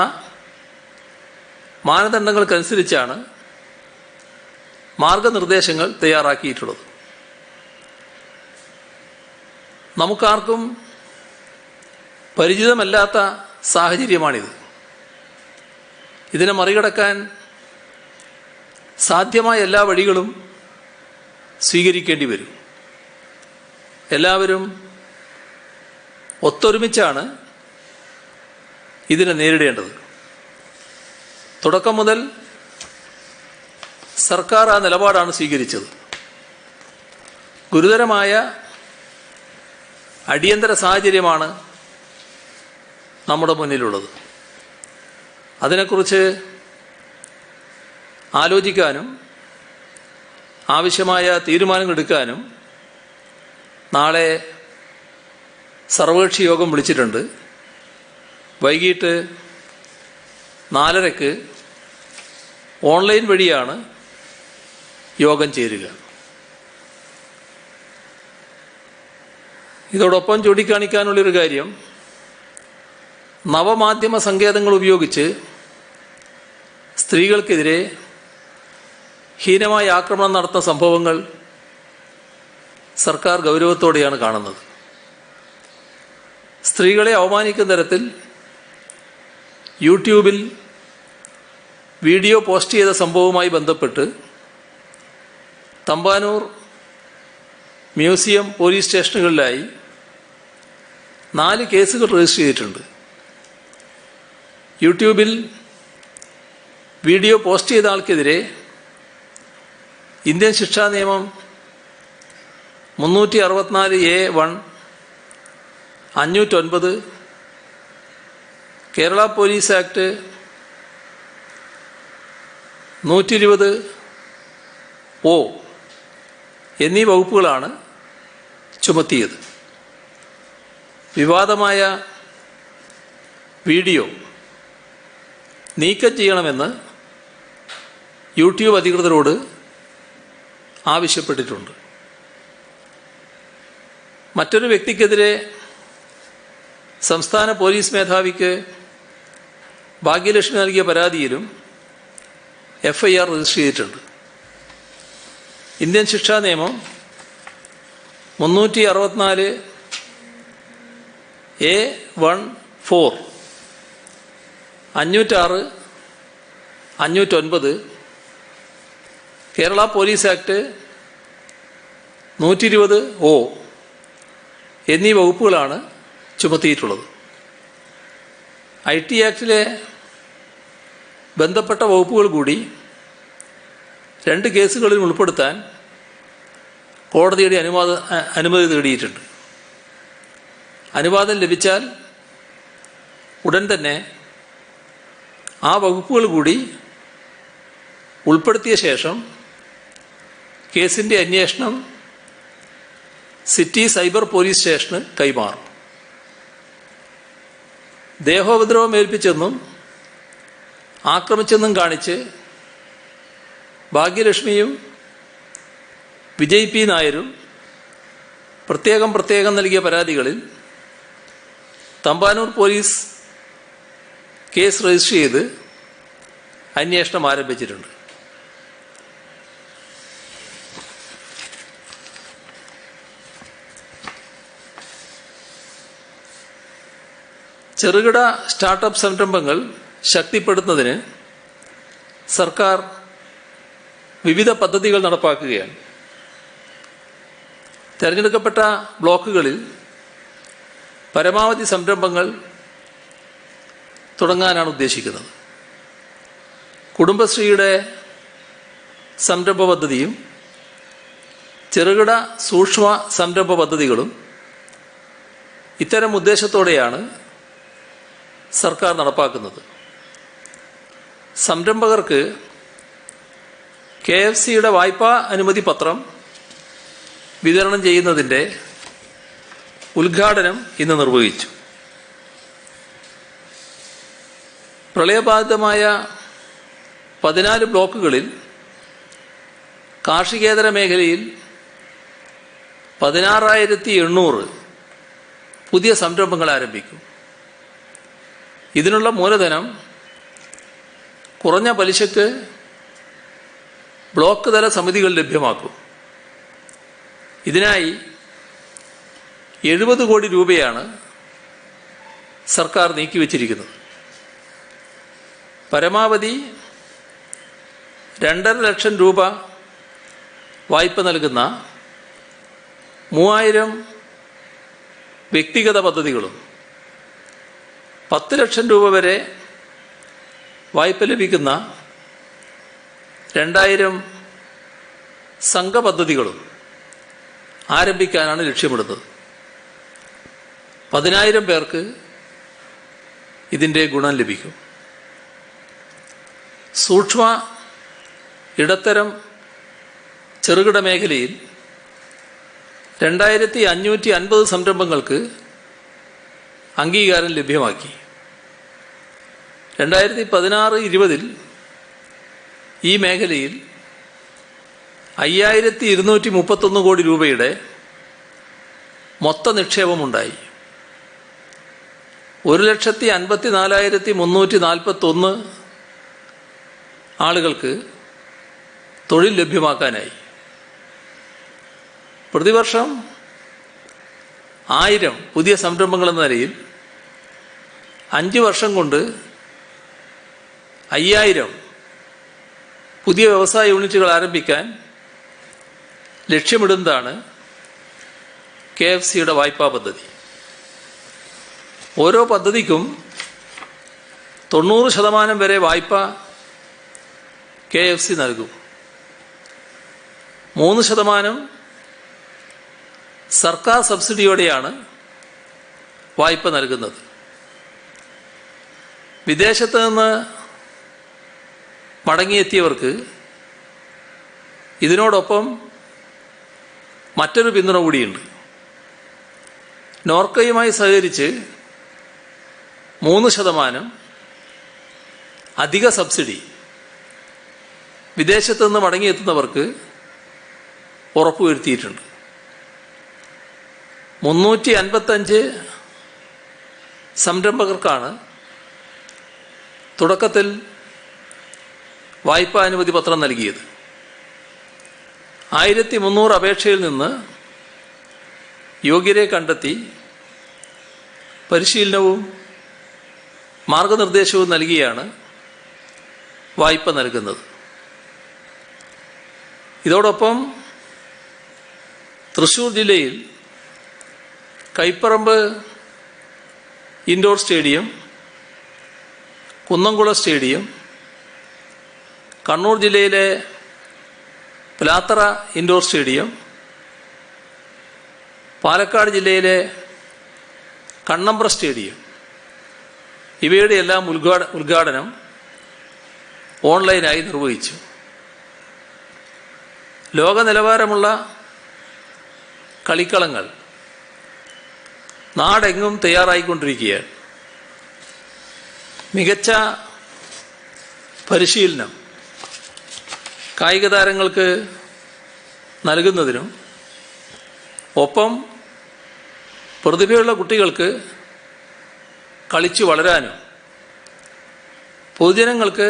മാനദണ്ഡങ്ങൾക്കനുസരിച്ചാണ് മാർഗനിർദ്ദേശങ്ങൾ തയ്യാറാക്കിയിട്ടുള്ളത്. നമുക്കാർക്കും പരിചിതമല്ലാത്ത സാഹചര്യമാണിത്. ഇതിനെ മറികടക്കാൻ സാധ്യമായ എല്ലാ വഴികളും സ്വീകരിക്കേണ്ടി വരും. എല്ലാവരും ഒത്തൊരുമിച്ചാണ് ഇതിനെ നേരിടേണ്ടത്. തുടക്കം മുതൽ സർക്കാർ ആ നിലപാടാണ് സ്വീകരിച്ചത്. ഗുരുതരമായ അടിയന്തര സാഹചര്യമാണ് നമ്മുടെ മുന്നിലുള്ളത്. അതിനെക്കുറിച്ച് ആലോചിക്കാനും ആവശ്യമായ തീരുമാനങ്ങൾ എടുക്കാനും നാളെ സർവകക്ഷി യോഗം വിളിച്ചിട്ടുണ്ട്. വൈകിട്ട് 4:30 ഓൺലൈൻ വഴിയാണ് യോഗം ചേരുക. ഇതോടൊപ്പം ചൂണ്ടിക്കാണിക്കാനുള്ളൊരു കാര്യം, നവമാധ്യമ സങ്കേതങ്ങൾ ഉപയോഗിച്ച് സ്ത്രീകൾക്കെതിരെ ഹീനമായ ആക്രമണം നടത്തുന്ന സംഭവങ്ങൾ സർക്കാർ ഗൗരവത്തോടെയാണ് കാണുന്നത്. സ്ത്രീകളെ അവമാനിക്കുന്ന തരത്തിൽ യൂട്യൂബിൽ വീഡിയോ പോസ്റ്റ് ചെയ്ത സംഭവവുമായി ബന്ധപ്പെട്ട് തമ്പാനൂർ, മ്യൂസിയം പോലീസ് സ്റ്റേഷനുകളിലായി 4 കേസുകൾ രജിസ്റ്റർ ചെയ്തിട്ടുണ്ട്. യൂട്യൂബിൽ വീഡിയോ പോസ്റ്റ് ചെയ്ത ആൾക്കെതിരെ ഇന്ത്യൻ ശിക്ഷാ നിയമം 364A(1), 509, Kerala police act 120(O) എന്നീ വകുപ്പുകളാണ് ചുമത്തിയത്. വിവാദമായ വീഡിയോ നീക്കം ചെയ്യണമെന്ന് യൂട്യൂബ് അധികൃതരോട് ആവശ്യപ്പെട്ടിട്ടുണ്ട്. മറ്റൊരു വ്യക്തിക്കെതിരെ സംസ്ഥാന പോലീസ് മേധാവിക്ക് ഭാഗ്യലക്ഷ്മി നൽകിയ പരാതിയിലും FIR രജിസ്റ്റർ ചെയ്തിട്ടുണ്ട്. ഇന്ത്യൻ ശിക്ഷാ നിയമം 364A(1)(4), 506, 509, Kerala police act 120(O) എന്നീ വകുപ്പുകളാണ് ചുമത്തിയിട്ടുള്ളത്. IT ആക്ടിലെ ബന്ധപ്പെട്ട വകുപ്പുകൾ കൂടി 2 കേസുകളിൽ ഉൾപ്പെടുത്താൻ കോടതിയുടെ അനുമതി തേടിയിട്ടുണ്ട്. അനുവാദം ലഭിച്ചാൽ ഉടൻ തന്നെ ആ വകുപ്പുകൾ കൂടി ഉൾപ്പെടുത്തിയ ശേഷം കേസിൻ്റെ അന്വേഷണം സിറ്റി സൈബർ പോലീസ് സ്റ്റേഷന് കൈമാറും. ദേഹോപദ്രവം ഏൽപ്പിച്ചെന്നും ആക്രമിച്ചെന്നും കാണിച്ച് ഭാഗ്യലക്ഷ്മിയും വിജയ് P. നായരും പ്രത്യേകം നൽകിയ പരാതികളിൽ തമ്പാനൂർ പോലീസ് കേസ് രജിസ്റ്റർ ചെയ്ത് അന്വേഷണം ആരംഭിച്ചിട്ടുണ്ട്. ചെറുകിട സ്റ്റാർട്ടപ്പ് സംരംഭങ്ങൾ ശക്തിപ്പെടുത്തുന്നതിന് സർക്കാർ വിവിധ പദ്ധതികൾ നടപ്പാക്കുകയാണ്. തിരഞ്ഞെടുക്കപ്പെട്ട ബ്ലോക്കുകളിൽ പരമാവധി സംരംഭങ്ങൾ തുടങ്ങാനാണ് ഉദ്ദേശിക്കുന്നത്. കുടുംബശ്രീയുടെ സംരംഭ പദ്ധതിയും ചെറുകിട സൂക്ഷ്മ സംരംഭ പദ്ധതികളും ഇത്തരം ഉദ്ദേശത്തോടെയാണ് സർക്കാർ നടപ്പാക്കുന്നത്. സംരംഭകർക്ക് KFCയുടെ വായ്പാ അനുമതി പത്രം വിതരണം ചെയ്യുന്നതിൻ്റെ ഉദ്ഘാടനം ഇന്ന് നിർവഹിച്ചു. പ്രളയബാധിതമായ 14 ബ്ലോക്കുകളിൽ കാർഷികേതര മേഖലയിൽ 16,800 പുതിയ സംരംഭങ്ങൾ ആരംഭിക്കും. ഇതിനുള്ള മൂലധനം കുറഞ്ഞ പലിശക്ക് ബ്ലോക്ക് തല സമിതികൾ ലഭ്യമാക്കും. ഇതിനായി 70 കോടി രൂപയാണ് സർക്കാർ നീക്കിവച്ചിരിക്കുന്നത്. പരമാവധി 2.5 ലക്ഷം രൂപ വായ്പ നൽകുന്ന 3000 വ്യക്തിഗത പദ്ധതികളും 10 ലക്ഷം രൂപ വരെ വായ്പ ലഭിക്കുന്ന 2000 സംഘപദ്ധതികളും ആരംഭിക്കാനാണ് ലക്ഷ്യമിടുന്നത്. 10,000 പേർക്ക് ഇതിൻ്റെ ഗുണം ലഭിക്കും. സൂക്ഷ്മ ഇടത്തരം ചെറുകിട മേഖലയിൽ 2550 സംരംഭങ്ങൾക്ക് അംഗീകാരം ലഭ്യമാക്കി. 2016-20 ഈ മേഖലയിൽ 5231 കോടി രൂപയുടെ മൊത്ത നിക്ഷേപമുണ്ടായി. 1,54,341 ആളുകൾക്ക് തൊഴിൽ ലഭ്യമാക്കാനായി. പ്രതിവർഷം 1000 പുതിയ സംരംഭങ്ങൾ എന്ന നിലയിൽ 5 വർഷം കൊണ്ട് 5000 പുതിയ വ്യവസായ യൂണിറ്റുകൾ ആരംഭിക്കാൻ ലക്ഷ്യമിടുന്നതാണ് KFCയുടെ വായ്പാ പദ്ധതി. ഓരോ പദ്ധതിക്കും 90% വരെ വായ്പ KFC നൽകും. 3% സർക്കാർ സബ്സിഡിയോടെയാണ് വായ്പ നൽകുന്നത്. വിദേശത്ത് നിന്ന് മടങ്ങിയെത്തിയവർക്ക് ഇതിനോടൊപ്പം മറ്റൊരു പിന്തുണ കൂടിയുണ്ട്. നോർക്കയുമായി സഹകരിച്ച് 3% അധിക സബ്സിഡി വിദേശത്ത് നിന്ന് മടങ്ങിയെത്തുന്നവർക്ക് ഉറപ്പുവരുത്തിയിട്ടുണ്ട്. 355 സംരംഭകർക്കാണ് തുടക്കത്തിൽ വായ്പാ അനുമതി പത്രം നൽകിയത്. 1300 അപേക്ഷയിൽ നിന്ന് യോഗ്യരെ കണ്ടെത്തി പരിശീലനവും മാർഗനിർദ്ദേശവും നൽകിയാണ് വായ്പ നൽകുന്നത്. ഇതോടൊപ്പം തൃശ്ശൂർ ജില്ലയിൽ Kaiparambu indoor stadium, Kunnamkulam stadium, Kannur ജില്ലയിലെ പ്ലാത്തറ ഇൻഡോർ സ്റ്റേഡിയം, പാലക്കാട് ജില്ലയിലെ കണ്ണമ്പ്ര സ്റ്റേഡിയം ഇവയുടെ എല്ലാം ഉദ്ഘാടനം ഓൺലൈനായി നിർവഹിച്ചു. ലോക നിലവാരമുള്ള കളിക്കളങ്ങൾ നാടെങ്ങും തയ്യാറായിക്കൊണ്ടിരിക്കുകയാണ്. മികച്ച പരിശീലനം കായിക താരങ്ങൾക്ക് നൽകുന്നതിനും ഒപ്പം പ്രതിഭയുള്ള കുട്ടികൾക്ക് കളിച്ചു വളരാനും പൊതുജനങ്ങൾക്ക്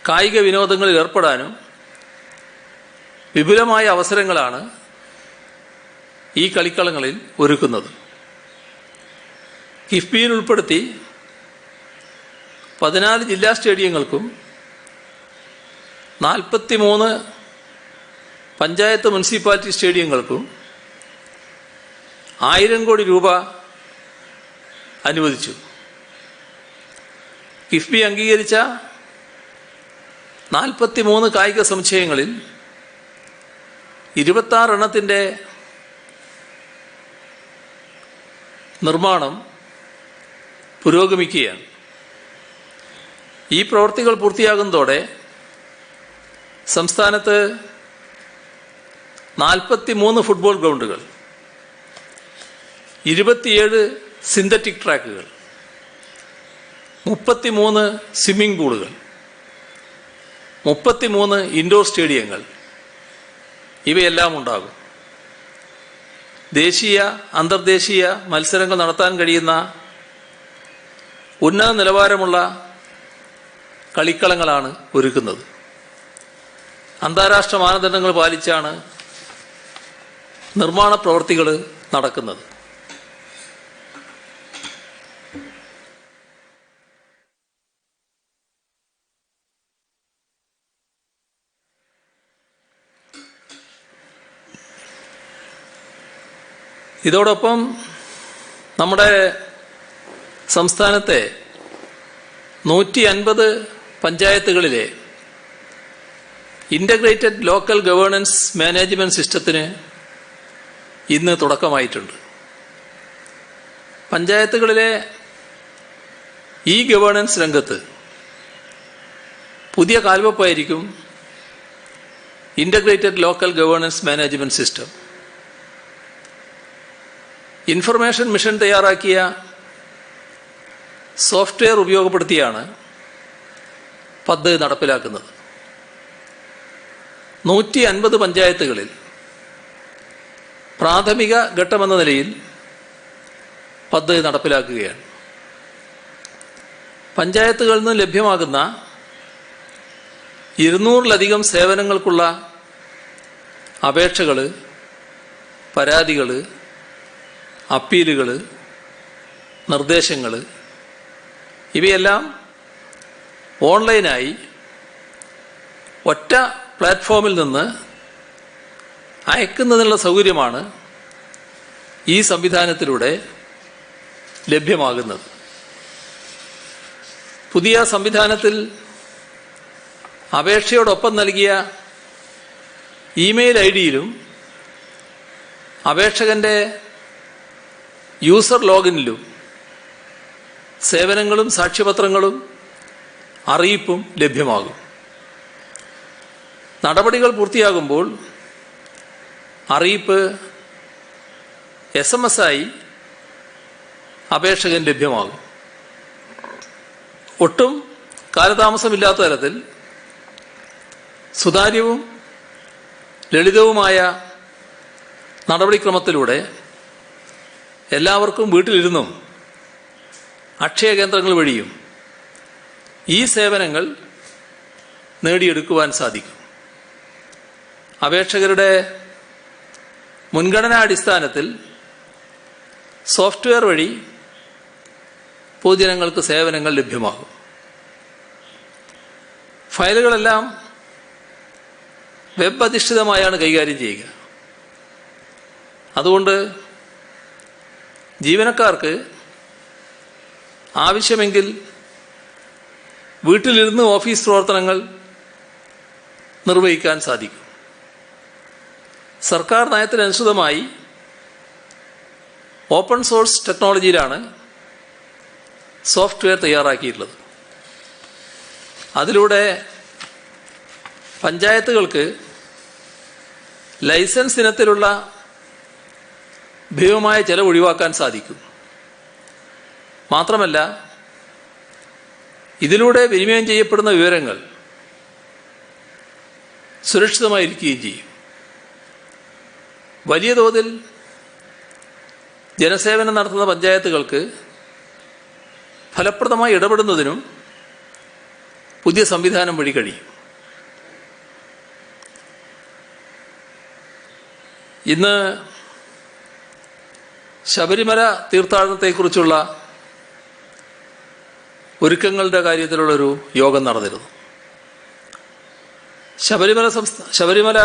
കായിക വിനോദങ്ങളിൽ ഏർപ്പെടാനും വിപുലമായ അവസരങ്ങളാണ് ഈ കളിക്കളങ്ങളിൽ ഒരുക്കുന്നത്. കിഫ്ബിയിൽ ഉൾപ്പെടുത്തി 14 ജില്ലാ സ്റ്റേഡിയങ്ങൾക്കും 43 പഞ്ചായത്ത് മുനിസിപ്പാലിറ്റി സ്റ്റേഡിയങ്ങൾക്കും 1000 കോടി രൂപ അനുവദിച്ചു. കിഫ്ബി അംഗീകരിച്ച 43 കായിക സമുച്ചയങ്ങളിൽ 26 എണ്ണത്തിൻ്റെ നിർമ്മാണം പുരോഗമിക്കുകയാണ്. ഈ പ്രവൃത്തികൾ പൂർത്തിയാകുന്നതോടെ സംസ്ഥാനത്ത് 43 ഫുട്ബോൾ ഗ്രൗണ്ടുകൾ, 27 സിന്തറ്റിക് ട്രാക്കുകൾ, 33 സ്വിമ്മിംഗ് പൂളുകൾ, 33 ഇൻഡോർ സ്റ്റേഡിയങ്ങൾ ഇവയെല്ലാം ഉണ്ടാകും. ദേശീയ അന്തർദേശീയ മത്സരങ്ങൾ നടത്താൻ കഴിയുന്ന ഉന്നത നിലവാരമുള്ള കളിക്കളങ്ങളാണ് ഒരുക്കുന്നത്. അന്താരാഷ്ട്ര മാനദണ്ഡങ്ങൾ പാലിച്ചാണ് നിർമ്മാണ പ്രവൃത്തികൾ നടക്കുന്നത്. ഇതോടൊപ്പം നമ്മുടെ സംസ്ഥാനത്തെ 150 പഞ്ചായത്തുകളിലെ ഇൻ്റഗ്രേറ്റഡ് ലോക്കൽ ഗവേണൻസ് മാനേജ്മെൻറ്റ് സിസ്റ്റത്തിന് ഇന്ന് തുടക്കമായിട്ടുണ്ട്. പഞ്ചായത്തുകളിലെ ഈ ഗവേണൻസ് രംഗത്ത് പുതിയ കാൽവെപ്പായിരിക്കും integrated local governance management system. Information mission തയ്യാറാക്കിയ സോഫ്റ്റ്വെയർ ഉപയോഗപ്പെടുത്തിയാണ് പദ്ധതി നടപ്പിലാക്കുന്നത്. 150 പഞ്ചായത്തുകളിൽ പ്രാഥമിക ഘട്ടമെന്ന നിലയിൽ പദ്ധതി നടപ്പിലാക്കുകയാണ്. പഞ്ചായത്തുകളിൽ നിന്ന് ലഭ്യമാകുന്ന 200-ലധികം സേവനങ്ങൾക്കുള്ള അപേക്ഷകൾ, പരാതികൾ, അപ്പീലുകൾ, നിർദ്ദേശങ്ങൾ ഇവയെല്ലാം ഓൺലൈനായി ഒറ്റ പ്ലാറ്റ്ഫോമിൽ നിന്ന് അയക്കുന്നതിനുള്ള സൗകര്യമാണ് ഈ സംവിധാനത്തിലൂടെ ലഭ്യമാകുന്നത്. പുതിയ സംവിധാനത്തിൽ അപേക്ഷയോടൊപ്പം നൽകിയ ഇമെയിൽ ഐഡിയിലും അപേക്ഷകന്റെ യൂസർ ലോഗിനിലും സേവനങ്ങളും സാക്ഷ്യപത്രങ്ങളും അറിയിപ്പും ലഭ്യമാകും. നടപടികൾ പൂർത്തിയാകുമ്പോൾ അറിയിപ്പ് SMS ആയി അപേക്ഷകൻ ലഭ്യമാകും. ഒട്ടും കാലതാമസമില്ലാത്ത തരത്തിൽ സുതാര്യവും ലളിതവുമായ നടപടിക്രമത്തിലൂടെ എല്ലാവർക്കും വീട്ടിലിരുന്നും അക്ഷയ കേന്ദ്രങ്ങൾ വഴിയും ഈ സേവനങ്ങൾ നേടിയെടുക്കുവാൻ സാധിക്കും. അപേക്ഷകരുടെ മുൻഗണനാടിസ്ഥാനത്തിൽ സോഫ്റ്റ്വെയർ വഴി പൊതുജനങ്ങൾക്ക് സേവനങ്ങൾ ലഭ്യമാകും. ഫയലുകളെല്ലാം വെബ് അധിഷ്ഠിതമായാണ് കൈകാര്യം ചെയ്യുക. അതുകൊണ്ട് ജീവനക്കാർക്ക് ആവശ്യമെങ്കിൽ വീട്ടിലിരുന്ന് ഓഫീസ് പ്രവർത്തനങ്ങൾ നിർവഹിക്കാൻ സാധിക്കും. സർക്കാർ നയത്തിനനുസൃതമായി ഓപ്പൺ സോഴ്സ് ടെക്നോളജിയിലാണ് സോഫ്റ്റ്വെയർ തയ്യാറാക്കിയിട്ടുള്ളത്. അതിലൂടെ പഞ്ചായത്തുകൾക്ക് ലൈസൻസ് ഇനത്തിലുള്ള ഭീമമായ ചെലവ് ഒഴിവാക്കാൻ സാധിക്കും. മാത്രമല്ല, ഇതിലൂടെ വിനിമയം ചെയ്യപ്പെടുന്ന വിവരങ്ങൾ സുരക്ഷിതമായിരിക്കുകയും ചെയ്യും. വലിയ തോതിൽ ജനസേവനം നടത്തുന്ന പഞ്ചായത്തുകൾക്ക് ഫലപ്രദമായി ഇടപെടുന്നതിനും പുതിയ സംവിധാനം വഴി കഴിയും. ഇന്ന് ശബരിമല തീർത്ഥാടനത്തെക്കുറിച്ചുള്ള ഒരുക്കങ്ങളുടെ കാര്യത്തിലുള്ളൊരു യോഗം നടന്നിരുന്നു. ശബരിമല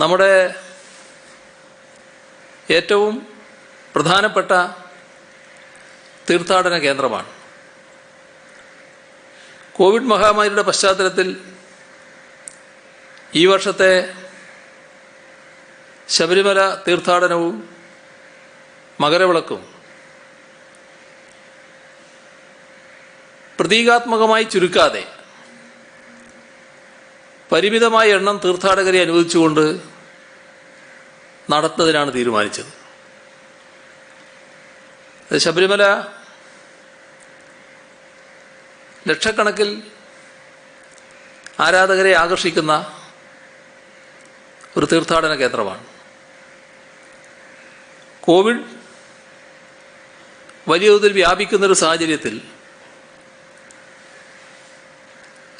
നമ്മുടെ ഏറ്റവും പ്രധാനപ്പെട്ട തീർത്ഥാടന കേന്ദ്രമാണ്. കോവിഡ് മഹാമാരിയുടെ പശ്ചാത്തലത്തിൽ ഈ വർഷത്തെ ശബരിമല തീർത്ഥാടനവും മകരവിളക്കും പ്രതീകാത്മകമായി ചുരുക്കാതെ പരിമിതമായ എണ്ണം തീർത്ഥാടകരെ അനുവദിച്ചുകൊണ്ട് നടത്തുന്നതിനാണ് തീരുമാനിച്ചത്. ശബരിമല ലക്ഷക്കണക്കിൽ ആരാധകരെ ആകർഷിക്കുന്ന ഒരു തീർത്ഥാടന കേന്ദ്രമാണ്. കോവിഡ് വലിയ തോതിൽ വ്യാപിക്കുന്നൊരു സാഹചര്യത്തിൽ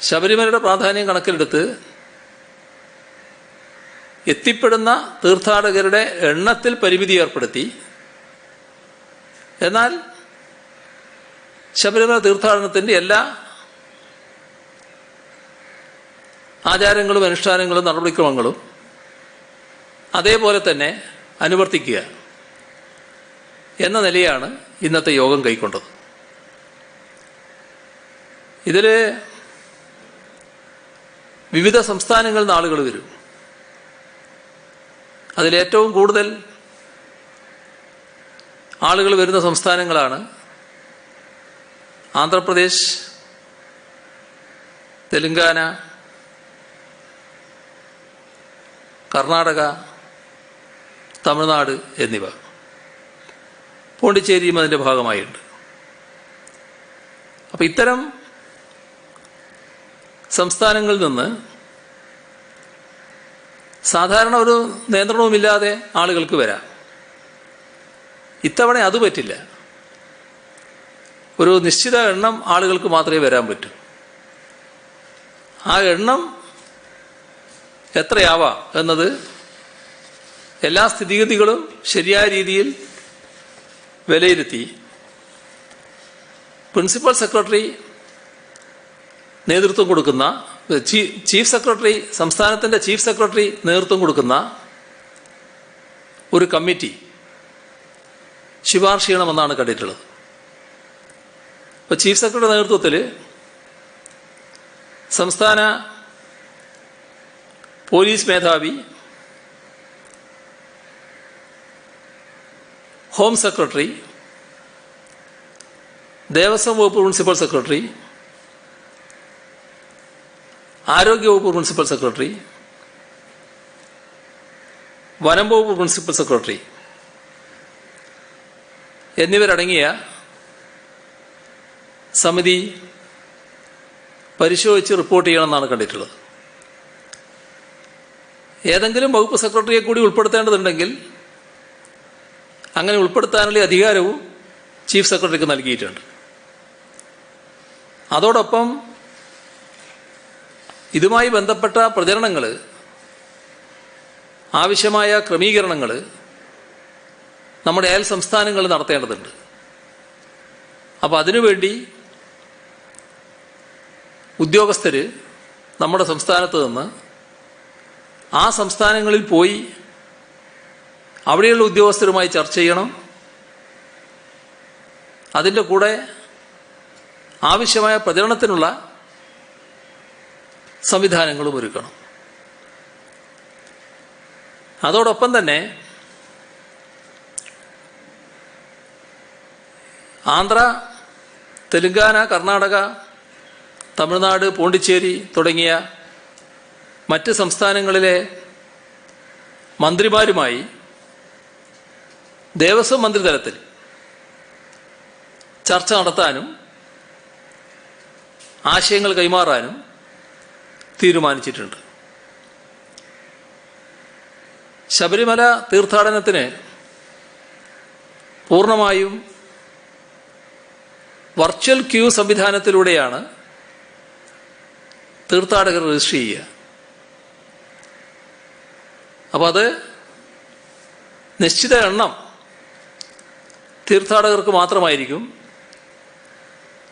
ശബരിമലയുടെ പ്രാധാന്യം കണക്കിലെടുത്ത് എത്തിപ്പെടുന്ന തീർത്ഥാടകരുടെ എണ്ണത്തിൽ പരിമിതി ഏർപ്പെടുത്തി. എന്നാൽ ശബരിമല തീർത്ഥാടനത്തിൻ്റെ എല്ലാ ആചാരങ്ങളും അനുഷ്ഠാനങ്ങളും നടപടിക്രമങ്ങളും അതേപോലെ തന്നെ അനുവർത്തിക്കുക എന്ന നിലയാണ് ഇന്നത്തെ യോഗം കൈക്കൊണ്ടത്. ഇതിൽ വിവിധ സംസ്ഥാനങ്ങളിൽ നിന്ന് ആളുകൾ വരും. അതിലേറ്റവും കൂടുതൽ ആളുകൾ വരുന്ന സംസ്ഥാനങ്ങളാണ് ആന്ധ്രാപ്രദേശ്, തെലുങ്കാന, കർണാടക, തമിഴ്നാട് എന്നിവ. പോണ്ടിച്ചേരിയും അതിൻ്റെ ഭാഗമായിട്ടുണ്ട്. അപ്പം ഇത്തരം സംസ്ഥാനങ്ങളിൽ നിന്ന് സാധാരണ ഒരു നിയന്ത്രണവുമില്ലാതെ ആളുകൾക്ക് വരാം. ഇത്തവണ അത് പറ്റില്ല. ഒരു നിശ്ചിത എണ്ണം ആളുകൾക്ക് മാത്രമേ വരാൻ പറ്റൂ. ആ എണ്ണം എത്രയാവാം എന്നത് എല്ലാ സ്ഥിതിഗതികളും ശരിയായ രീതിയിൽ വിലയിരുത്തി പ്രിൻസിപ്പൽ സെക്രട്ടറി നേതൃത്വം കൊടുക്കുന്ന ചീഫ് സെക്രട്ടറി, സംസ്ഥാനത്തിൻ്റെ ചീഫ് സെക്രട്ടറി നേതൃത്വം കൊടുക്കുന്ന ഒരു കമ്മിറ്റി ശുപാർശ ചെയ്യണമെന്നാണ് കണ്ടിട്ടുള്ളത്. ഇപ്പോൾ ചീഫ് സെക്രട്ടറിയുടെ നേതൃത്വത്തിൽ സംസ്ഥാന പോലീസ് മേധാവി, ഹോം സെക്രട്ടറി, ദേവസ്വം വകുപ്പ് പ്രിൻസിപ്പൽ സെക്രട്ടറി, ആരോഗ്യവകുപ്പ് പ്രിൻസിപ്പൽ സെക്രട്ടറി, വനം വകുപ്പ് പ്രിൻസിപ്പൽ സെക്രട്ടറി എന്നിവരടങ്ങിയ സമിതി പരിശോധിച്ച് റിപ്പോർട്ട് ചെയ്യണമെന്നാണ് കണ്ടിട്ടുള്ളത്. ഏതെങ്കിലും വകുപ്പ് സെക്രട്ടറിയെ കൂടി ഉൾപ്പെടുത്തേണ്ടതുണ്ടെങ്കിൽ അങ്ങനെ ഉൾപ്പെടുത്താനുള്ള അധികാരവും ചീഫ് സെക്രട്ടറിക്ക് നൽകിയിട്ടുണ്ട്. അതോടൊപ്പം ഇതുമായി ബന്ധപ്പെട്ട പ്രചരണങ്ങൾ, ആവശ്യമായ ക്രമീകരണങ്ങൾ നമ്മുടെ അയൽ സംസ്ഥാനങ്ങൾ നടത്തേണ്ടതുണ്ട്. അപ്പോൾ അതിനുവേണ്ടി ഉദ്യോഗസ്ഥർ നമ്മുടെ സംസ്ഥാനത്ത് നിന്ന് ആ സംസ്ഥാനങ്ങളിൽ പോയി അവിടെയുള്ള ഉദ്യോഗസ്ഥരുമായി ചർച്ച ചെയ്യണം. അതിൻ്റെ കൂടെ ആവശ്യമായ പ്രചരണത്തിനുള്ള സംവിധാനങ്ങളും ഒരുക്കണം. അതോടൊപ്പം തന്നെ ആന്ധ്ര, തെലുങ്കാന, കർണാടക, തമിഴ്നാട്, പോണ്ടിച്ചേരി തുടങ്ങിയ മറ്റ് സംസ്ഥാനങ്ങളിലെ മന്ത്രിമാരുമായി ദേവസ്വം മന്ത്രിതലത്തിൽ ചർച്ച നടത്താനും ആശയങ്ങൾ കൈമാറാനും തീരുമാനിച്ചിട്ടുണ്ട്. ശബരിമല തീർത്ഥാടനത്തിന് പൂർണ്ണമായും വെർച്വൽ ക്യൂ സംവിധാനത്തിലൂടെയാണ് തീർത്ഥാടകർ രജിസ്റ്റർ ചെയ്യുക. അപ്പോൾ അത് നിശ്ചിത എണ്ണം തീർത്ഥാടകർക്ക് മാത്രമായിരിക്കും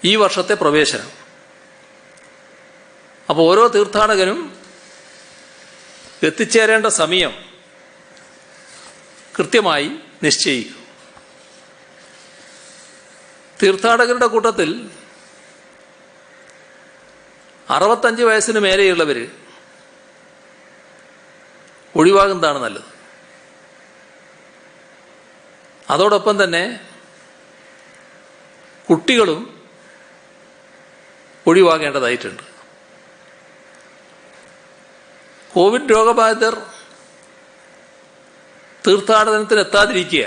ഈ വർഷത്തെ പ്രവേശനം. അപ്പോൾ ഓരോ തീർത്ഥാടകനും എത്തിച്ചേരേണ്ട സമയം കൃത്യമായി നിശ്ചയിക്കും. തീർത്ഥാടകരുടെ കൂട്ടത്തിൽ 65 വയസ്സിന് മേലെയുള്ളവർ ഒഴിവാകുന്നതാണ് നല്ലത്. അതോടൊപ്പം തന്നെ കുട്ടികളും ഒഴിവാകേണ്ടതായിട്ടുണ്ട്. കോവിഡ് രോഗബാധിതർ തീർത്ഥാടനത്തിന് എത്താതിരിക്കുക,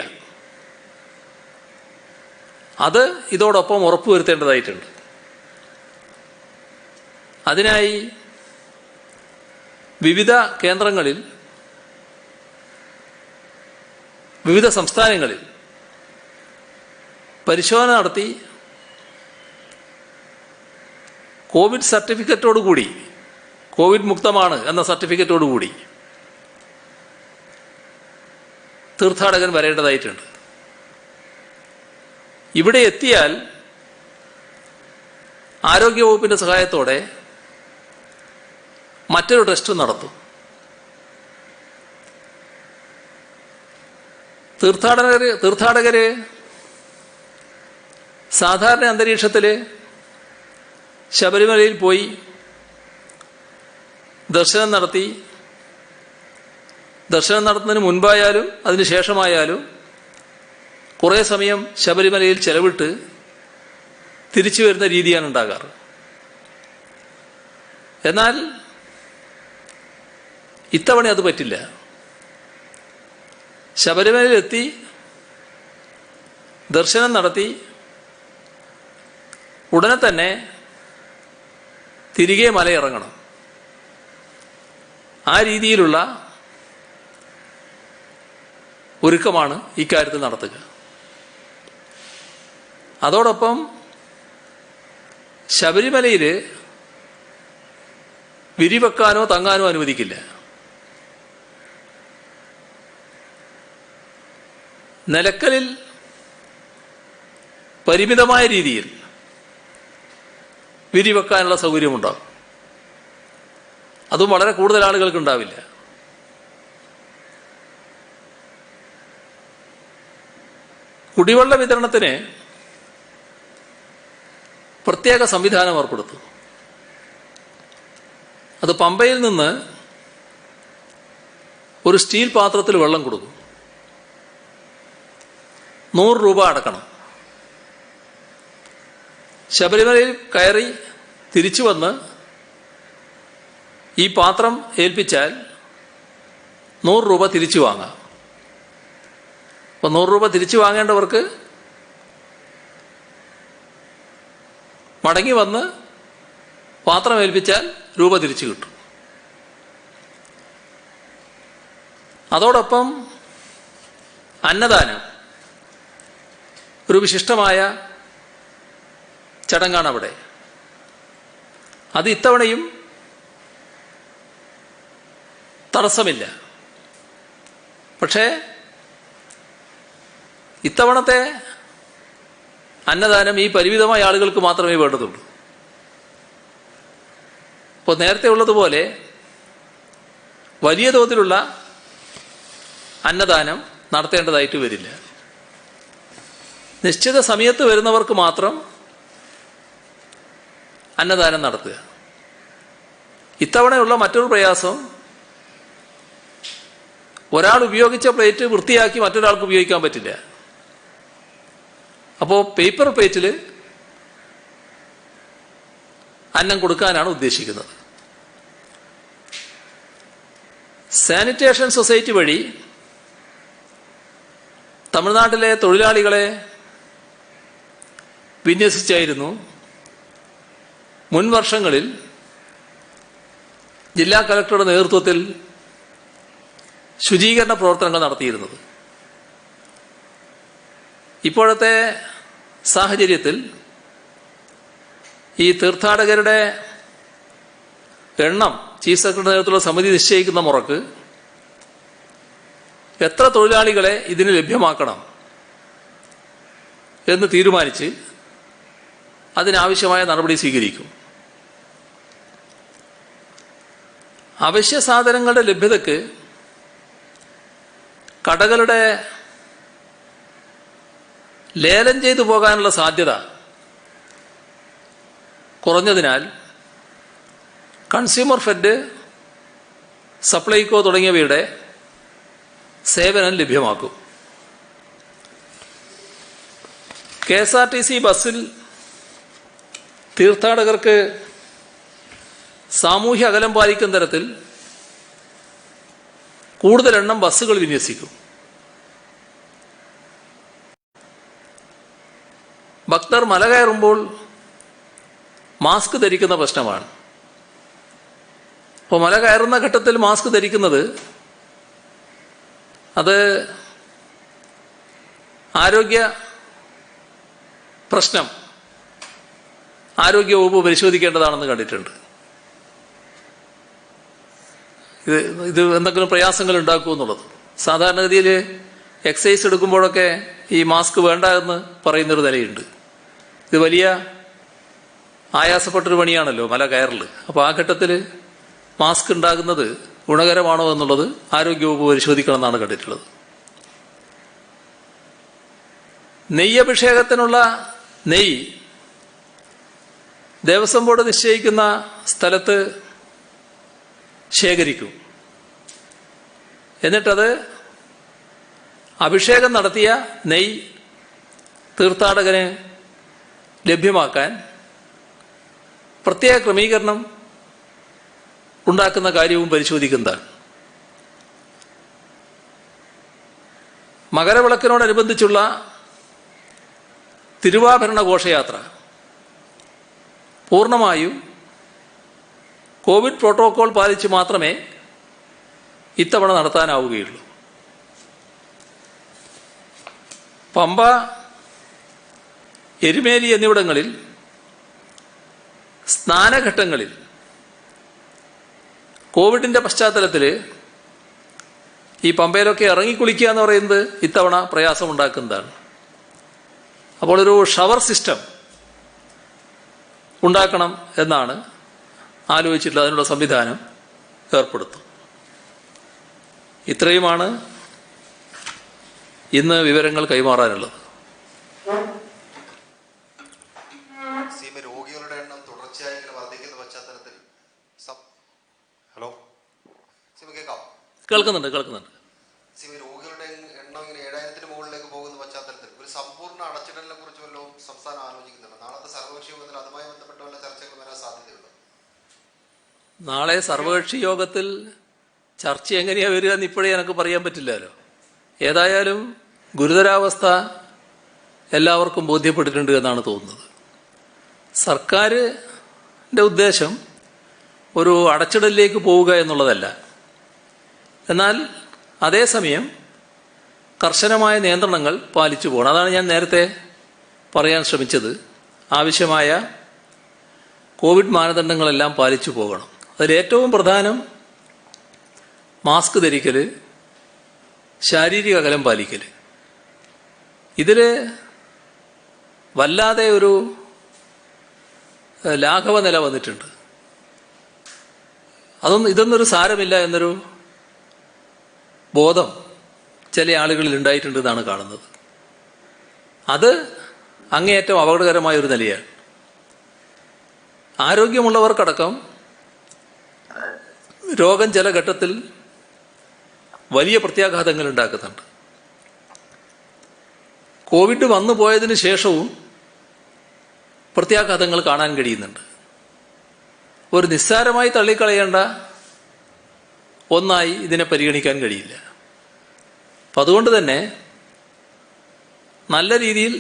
അത് ഇതോടൊപ്പം ഉറപ്പുവരുത്തേണ്ടതായിട്ടുണ്ട്. അതിനായി വിവിധ കേന്ദ്രങ്ങളിൽ, വിവിധ സംസ്ഥാനങ്ങളിൽ പരിശോധന നടത്തി കോവിഡ് സർട്ടിഫിക്കറ്റോടുകൂടി, കോവിഡ് മുക്തമാണ് എന്ന സർട്ടിഫിക്കറ്റോടുകൂടി തീർത്ഥാടകൻ വരേണ്ടതായിട്ടുണ്ട്. ഇവിടെ എത്തിയാൽ ആരോഗ്യവകുപ്പിൻ്റെ സഹായത്തോടെ മറ്റൊരു ടെസ്റ്റ് നടത്തും. തീർത്ഥാടകര് സാധാരണ അന്തരീക്ഷത്തിൽ ശബരിമലയിൽ പോയി ദർശനം നടത്തുന്നതിന് മുൻപായാലും അതിന് ശേഷമായാലും കുറേ സമയം ശബരിമലയിൽ ചെലവിട്ട് തിരിച്ചു വരുന്ന രീതിയാണ് ഉണ്ടാകാറ്. എന്നാൽ ഇത്തവണ അത് പറ്റില്ല. ശബരിമലയിലെത്തി ദർശനം നടത്തി ഉടനെ തന്നെ തിരികെ മലയിറങ്ങണം. ആ രീതിയിലുള്ള ഒരുക്കമാണ് ഇക്കാര്യത്തിൽ നടത്തുക. അതോടൊപ്പം ശബരിമലയിൽ വിരിവെക്കാനോ തങ്ങാനോ അനുവദിക്കില്ല. നിലക്കലിൽ പരിമിതമായ രീതിയിൽ വിരിവെക്കാനുള്ള സൗകര്യമുണ്ടാകും. അതും വളരെ കൂടുതൽ ആളുകൾക്ക് ഉണ്ടാവില്ല. കുടിവെള്ള വിതരണത്തിന് പ്രത്യേക സംവിധാനം ഏർപ്പെടുത്തും. അത് പമ്പയിൽ നിന്ന് ഒരു സ്റ്റീൽ പാത്രത്തിൽ വെള്ളം കൊടുക്കും. 100 രൂപ അടക്കണം. ശബരിമലയിൽ കയറി തിരിച്ചു വന്ന് ഈ പാത്രം ഏൽപ്പിച്ചാൽ 100 രൂപ തിരിച്ചു വാങ്ങാം. അപ്പോൾ 100 രൂപ തിരിച്ചു വാങ്ങേണ്ടവർക്ക് മടങ്ങി വന്ന് പാത്രം ഏൽപ്പിച്ചാൽ രൂപ തിരിച്ചു കിട്ടും. അതോടൊപ്പം അന്നദാനം ഒരു വിശിഷ്ടമായ ചടങ്ങാണ് അവിടെ. അത് ഇത്തവണയും തടസ്സമില്ല. പക്ഷേ ഇത്തവണത്തെ അന്നദാനം ഈ പരിമിതമായ ആളുകൾക്ക് മാത്രമേ വേണ്ടതുള്ളൂ. ഇപ്പോൾ നേരത്തെ ഉള്ളതുപോലെ വലിയ തോതിലുള്ള അന്നദാനം നടത്തേണ്ടതായിട്ട് വരില്ല. നിശ്ചിത സമയത്ത് വരുന്നവർക്ക് മാത്രം അന്നദാനം നടത്തുക. ഇത്തവണയുള്ള മറ്റൊരു പ്രയാസം, ഒരാൾ ഉപയോഗിച്ച പ്ലേറ്റ് വൃത്തിയാക്കി മറ്റൊരാൾക്ക് ഉപയോഗിക്കാൻ പറ്റില്ല. അപ്പോൾ പേപ്പർ പ്ലേറ്റിൽ അന്നം കൊടുക്കാനാണ് ഉദ്ദേശിക്കുന്നത്. സാനിറ്റേഷൻ സൊസൈറ്റി വഴി തമിഴ്നാട്ടിലെ തൊഴിലാളികളെ വിന്യസിച്ചായിരുന്നു മുൻ വർഷങ്ങളിൽ ജില്ലാ കലക്ടറുടെ നേതൃത്വത്തിൽ ശുചീകരണ പ്രവർത്തനങ്ങൾ നടത്തിയിരുന്നത്. ഇപ്പോഴത്തെ സാഹചര്യത്തിൽ ഈ തീർത്ഥാടകരുടെ എണ്ണം ചീഫ് സെക്രട്ടറി നേതൃത്വത്തിലുള്ള സമിതി നിശ്ചയിക്കുന്ന മുറക്ക് എത്ര തൊഴിലാളികളെ ഇതിന് ലഭ്യമാക്കണം എന്ന് തീരുമാനിച്ച് അതിനാവശ്യമായ നടപടി സ്വീകരിക്കും. അവശ്യ സാധനങ്ങളുടെ ലഭ്യതയ്ക്ക് കടകളുടെ ലേലം ചെയ്തു പോകാനുള്ള സാധ്യത കുറഞ്ഞതിനാൽ കൺസ്യൂമർ ഫെഡ്, സപ്ലൈകോ തുടങ്ങിയവയുടെ സേവനം ലഭ്യമാക്കും. KSRTC ബസ്സിൽ തീർത്ഥാടകർക്ക് സാമൂഹ്യ അകലം പാലിക്കുന്ന തരത്തിൽ കൂടുതൽ എണ്ണം ബസ്സുകൾ വിന്യസിക്കും. ഭക്തർ മല കയറുമ്പോൾ മാസ്ക് ധരിക്കുന്ന പ്രശ്നമാണ്. അപ്പോൾ മല കയറുന്ന ഘട്ടത്തിൽ മാസ്ക് ധരിക്കുന്നത് അത് ആരോഗ്യ പ്രശ്നം ആരോഗ്യവകുപ്പ് പരിശോധിക്കേണ്ടതാണെന്ന് കണ്ടിട്ടുണ്ട്. ഇത് എന്തെങ്കിലും പ്രയാസങ്ങൾ ഉണ്ടാക്കുമെന്നുള്ളത്. സാധാരണഗതിയിൽ എക്സസൈസ് എടുക്കുമ്പോഴൊക്കെ ഈ മാസ്ക് വേണ്ട എന്ന് പറയുന്നൊരു നിലയുണ്ട്. ഇത് വലിയ ആയാസപ്പെട്ടൊരു പണിയാണല്ലോ മല കയറൽ. അപ്പോൾ ആ ഘട്ടത്തിൽ മാസ്ക് ഉണ്ടാകുന്നത് ഗുണകരമാണോ എന്നുള്ളത് ആരോഗ്യവകുപ്പ് പരിശോധിക്കണം എന്നാണ് കണ്ടിട്ടുള്ളത്. നെയ്യഭിഷേകത്തിനുള്ള നെയ്യ് ദേവസ്വം ബോർഡ് നിശ്ചയിക്കുന്ന സ്ഥലത്ത് ശേഖരിക്കും. എന്നിട്ടത് അഭിഷേകം നടത്തിയ നെയ്യ് തീർത്ഥാടകന് ലഭ്യമാക്കാൻ പ്രത്യേക ക്രമീകരണം ഉണ്ടാക്കുന്ന കാര്യവും പരിശോധിക്കുന്നതാണ്. മകരവിളക്കിനോടനുബന്ധിച്ചുള്ള തിരുവാഭരണ ഘോഷയാത്ര പൂർണ്ണമായും കോവിഡ് പ്രോട്ടോകോൾ പാലിച്ച് മാത്രമേ ഇത്തവണ നടത്താനാവുകയുള്ളൂ. പമ്പ, എരുമേലി എന്നിവിടങ്ങളിൽ സ്നാനഘട്ടങ്ങളിൽ കോവിഡിൻ്റെ പശ്ചാത്തലത്തിൽ ഈ പമ്പയിലൊക്കെ ഇറങ്ങിക്കുളിക്കുക എന്ന് പറയുന്നത് ഇത്തവണ പ്രയാസമുണ്ടാക്കുന്നതാണ്. അപ്പോൾ ഒരു ഷവർ സിസ്റ്റം ഉണ്ടാക്കണം എന്നാണ് ആലോചിച്ചിട്ടുള്ളത്. അതിനുള്ള സംവിധാനം ഏർപ്പെടുത്തും. ഇത്രയുമാണ് ഇന്ന് വിവരങ്ങൾ കൈമാറാനുള്ളത്. ഹലോ, കേൾക്കുന്നുണ്ട്. രോഗികളുടെ എണ്ണം ഇങ്ങനെ 7000-ന് മുകളിലേക്ക് പോകുന്ന പശ്ചാത്തലത്തിൽ ഒരു സമ്പൂർണ്ണ അടച്ചിടലിനെ കുറിച്ച് വല്ലതും സംസ്ഥാനം ആലോചിക്കുന്നുണ്ട്? നാളത്തെ സർവകക്ഷി യോഗത്തിൽ അതുമായി ബന്ധപ്പെട്ട വല്ല ചർച്ചകൾ വരാൻ സാധ്യതയുണ്ട്? നാളെ സർവകക്ഷി യോഗത്തിൽ ചർച്ച എങ്ങനെയാ വരിക എന്ന് ഇപ്പോഴേ എനിക്ക് പറയാൻ പറ്റില്ലല്ലോ. ഏതായാലും ഗുരുതരാവസ്ഥ എല്ലാവർക്കും ബോധ്യപ്പെട്ടിട്ടുണ്ട് എന്നാണ് തോന്നുന്നത്. സർക്കാരിൻ്റെ ഉദ്ദേശം ഒരു അടച്ചിടലിലേക്ക് പോവുക എന്നുള്ളതല്ല. എന്നാൽ അതേസമയം കർശനമായ നിയന്ത്രണങ്ങൾ പാലിച്ചു പോകണം. അതാണ് ഞാൻ നേരത്തെ പറയാൻ ശ്രമിച്ചത്. ആവശ്യമായ കോവിഡ് മാനദണ്ഡങ്ങളെല്ലാം പാലിച്ചു പോകണം. അതിലേറ്റവും പ്രധാനം മാസ്ക് ധരിക്കൽ, ശാരീരിക അകലം പാലിക്കൽ. ഇതിൽ വല്ലാതെ ഒരു ലാഘവ നില വന്നിട്ടുണ്ട്. ഇതൊന്നൊരു സാരമില്ല എന്നൊരു ബോധം ചില ആളുകളിൽ ഉണ്ടായിട്ടുണ്ടെന്നാണ് കാണുന്നത്. അത് അങ്ങേയറ്റം അപകടകരമായ ഒരു നിലയാണ്. ആരോഗ്യമുള്ളവർക്കടക്കം രോഗം ചില ഘട്ടത്തിൽ വലിയ പ്രത്യാഘാതങ്ങൾ ഉണ്ടാക്കുന്നുണ്ട്. കോവിഡ് വന്നു പോയതിനു ശേഷവും പ്രത്യാഘാതങ്ങൾ കാണാൻ കഴിയുന്നുണ്ട്. ഒരു നിസ്സാരമായി തള്ളിക്കളയേണ്ട ഒന്നായി ഇതിനെ പരിഗണിക്കാൻ കഴിയില്ല. അപ്പം അതുകൊണ്ട് തന്നെ നല്ല രീതിയിൽ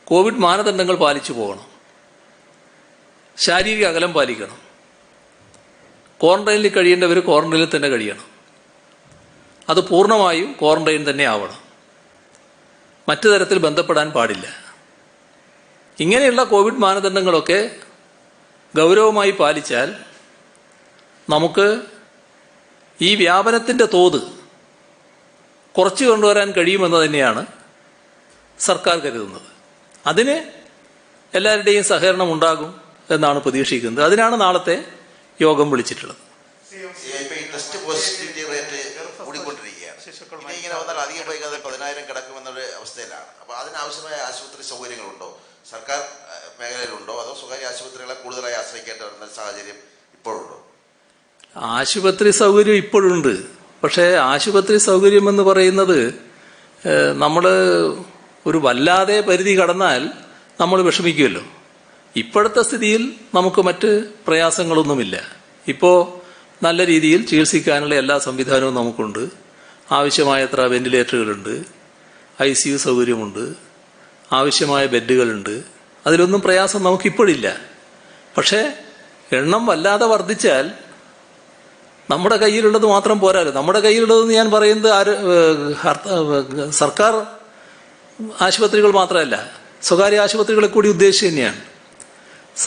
കോവിഡ് മാനദണ്ഡങ്ങൾ പാലിച്ചു പോകണം. ശാരീരിക അകലം പാലിക്കണം. ക്വാറന്റൈനിൽ കഴിയേണ്ടവർ ക്വാറന്റൈനിൽ തന്നെ കഴിയണം. അത് പൂർണ്ണമായും ക്വാറന്റൈൻ തന്നെ ആവണം. മറ്റു തരത്തിൽ ബന്ധപ്പെടാൻ പാടില്ല. ഇങ്ങനെയുള്ള കോവിഡ് മാനദണ്ഡങ്ങളൊക്കെ ഗൗരവമായി പാലിച്ചാൽ നമുക്ക് ഈ വ്യാപനത്തിൻ്റെ തോത് കുറച്ച് കൊണ്ടുവരാൻ കഴിയുമെന്ന് തന്നെയാണ് സർക്കാർ കരുതുന്നത്. അതിന് എല്ലാവരുടെയും സഹകരണം ഉണ്ടാകും എന്നാണ് പ്രതീക്ഷിക്കുന്നത്. അതിനാണ് നാളത്തെ യോഗം വിളിച്ചിട്ടുള്ളത്. ടെസ്റ്റ് പോസിറ്റിവിറ്റി റേറ്റ് കൂടിക്കൊണ്ടിരിക്കുകയാണ്. ഇങ്ങനെ വന്നാൽ അധികം വൈകാതെ 10,000 കിടക്കുമെന്നൊരു അവസ്ഥയിലാണ്. അപ്പോൾ അതിനാവശ്യമായ ആശുപത്രി സൗകര്യങ്ങളുണ്ടോ? സർക്കാർ മേഖലയിലുണ്ടോ? അതോ സ്വകാര്യ ആശുപത്രികളെ കൂടുതലായി ആശ്രയിക്കേണ്ടി വരുന്ന സാഹചര്യം ഇപ്പോഴുണ്ടോ? ആശുപത്രി സൗകര്യം ഇപ്പോഴുണ്ട്. പക്ഷേ ആശുപത്രി സൗകര്യം എന്ന് പറയുന്നത് നമ്മൾ ഒരു വല്ലാതെ പരിധി കടന്നാൽ നമ്മൾ വിഷമിക്കുമല്ലോ. ഇപ്പോഴത്തെ സ്ഥിതിയിൽ നമുക്ക് മറ്റ് പ്രയാസങ്ങളൊന്നുമില്ല. ഇപ്പോൾ നല്ല രീതിയിൽ ചികിത്സിക്കാനുള്ള എല്ലാ സംവിധാനവും നമുക്കുണ്ട്. ആവശ്യമായത്ര വെന്റിലേറ്ററുകളുണ്ട്, ICU സൗകര്യമുണ്ട്, ആവശ്യമായ ബെഡുകളുണ്ട്. അതിലൊന്നും പ്രയാസം നമുക്കിപ്പോഴില്ല. പക്ഷേ എണ്ണം വല്ലാതെ വർദ്ധിച്ചാൽ നമ്മുടെ കയ്യിലുള്ളത് മാത്രം പോരാല്ലോ. നമ്മുടെ കയ്യിലുള്ളതെന്ന് ഞാൻ പറയുന്നത് സർക്കാർ ആശുപത്രികൾ മാത്രമല്ല, സ്വകാര്യ ആശുപത്രികളെ കൂടി ഉദ്ദേശിച്ച് തന്നെയാണ്.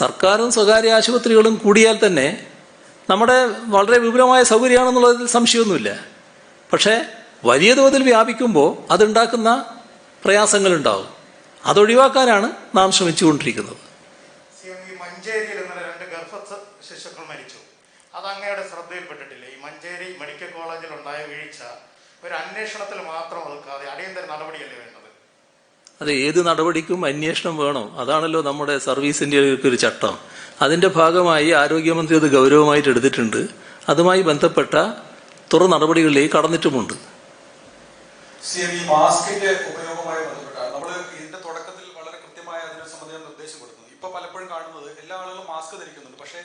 സർക്കാരും സ്വകാര്യ ആശുപത്രികളും കൂടിയാൽ തന്നെ നമ്മുടെ വളരെ വിപുലമായ സൗകര്യമാണെന്നുള്ളതിൽ സംശയമൊന്നുമില്ല. പക്ഷേ വലിയ തോതിൽ വ്യാപിക്കുമ്പോൾ അതുണ്ടാക്കുന്ന പ്രയാസങ്ങളുണ്ടാവും. അതൊഴിവാക്കാനാണ് നാം ശ്രമിച്ചുകൊണ്ടിരിക്കുന്നത്. മഞ്ചേരിയിൽ ഇന്നലെ 2 ഗർഭസ്ഥ ശിശുക്കൾ മരിച്ചു. അത് അങ്ങയുടെ ശ്രദ്ധയിൽപ്പെട്ടിട്ടില്ല? ഈ മഞ്ചേരി മെഡിക്കൽ കോളേജിൽ ഉണ്ടായ വീഴ്ച ഒരു അന്വേഷണത്തിൽ മാത്രം ഒതുക്കാതെ അടിയന്തര നടപടിയല്ലേ വേണ്ടത്? അത് ഏത് നടപടിക്കും അന്വേഷണം വേണം. അതാണല്ലോ നമ്മുടെ സർവീസിന്റെ ഒരു ചട്ടം. അതിന്റെ ഭാഗമായി ആരോഗ്യമന്ത്രി അത് ഗൗരവമായിട്ട് എടുത്തിട്ടുണ്ട്. അതുമായി ബന്ധപ്പെട്ട തുറ നടപടികളിലേക്ക് കടന്നിട്ടുമുണ്ട്. മാസ്കിന്റെ ഉപയോഗവുമായി ബന്ധപ്പെട്ടാണ് നമ്മൾ ഇതിന്റെ തുടക്കത്തിൽ വളരെ കൃത്യമായ അതിനെ സംബന്ധിച്ച നിർദ്ദേശം കൊടുക്കുന്നത്. ഇപ്പൊ പലപ്പോഴും കാണുന്നത് എല്ലാ ആളുകളും മാസ്ക് ധരിക്കുന്നുണ്ട്. പക്ഷേ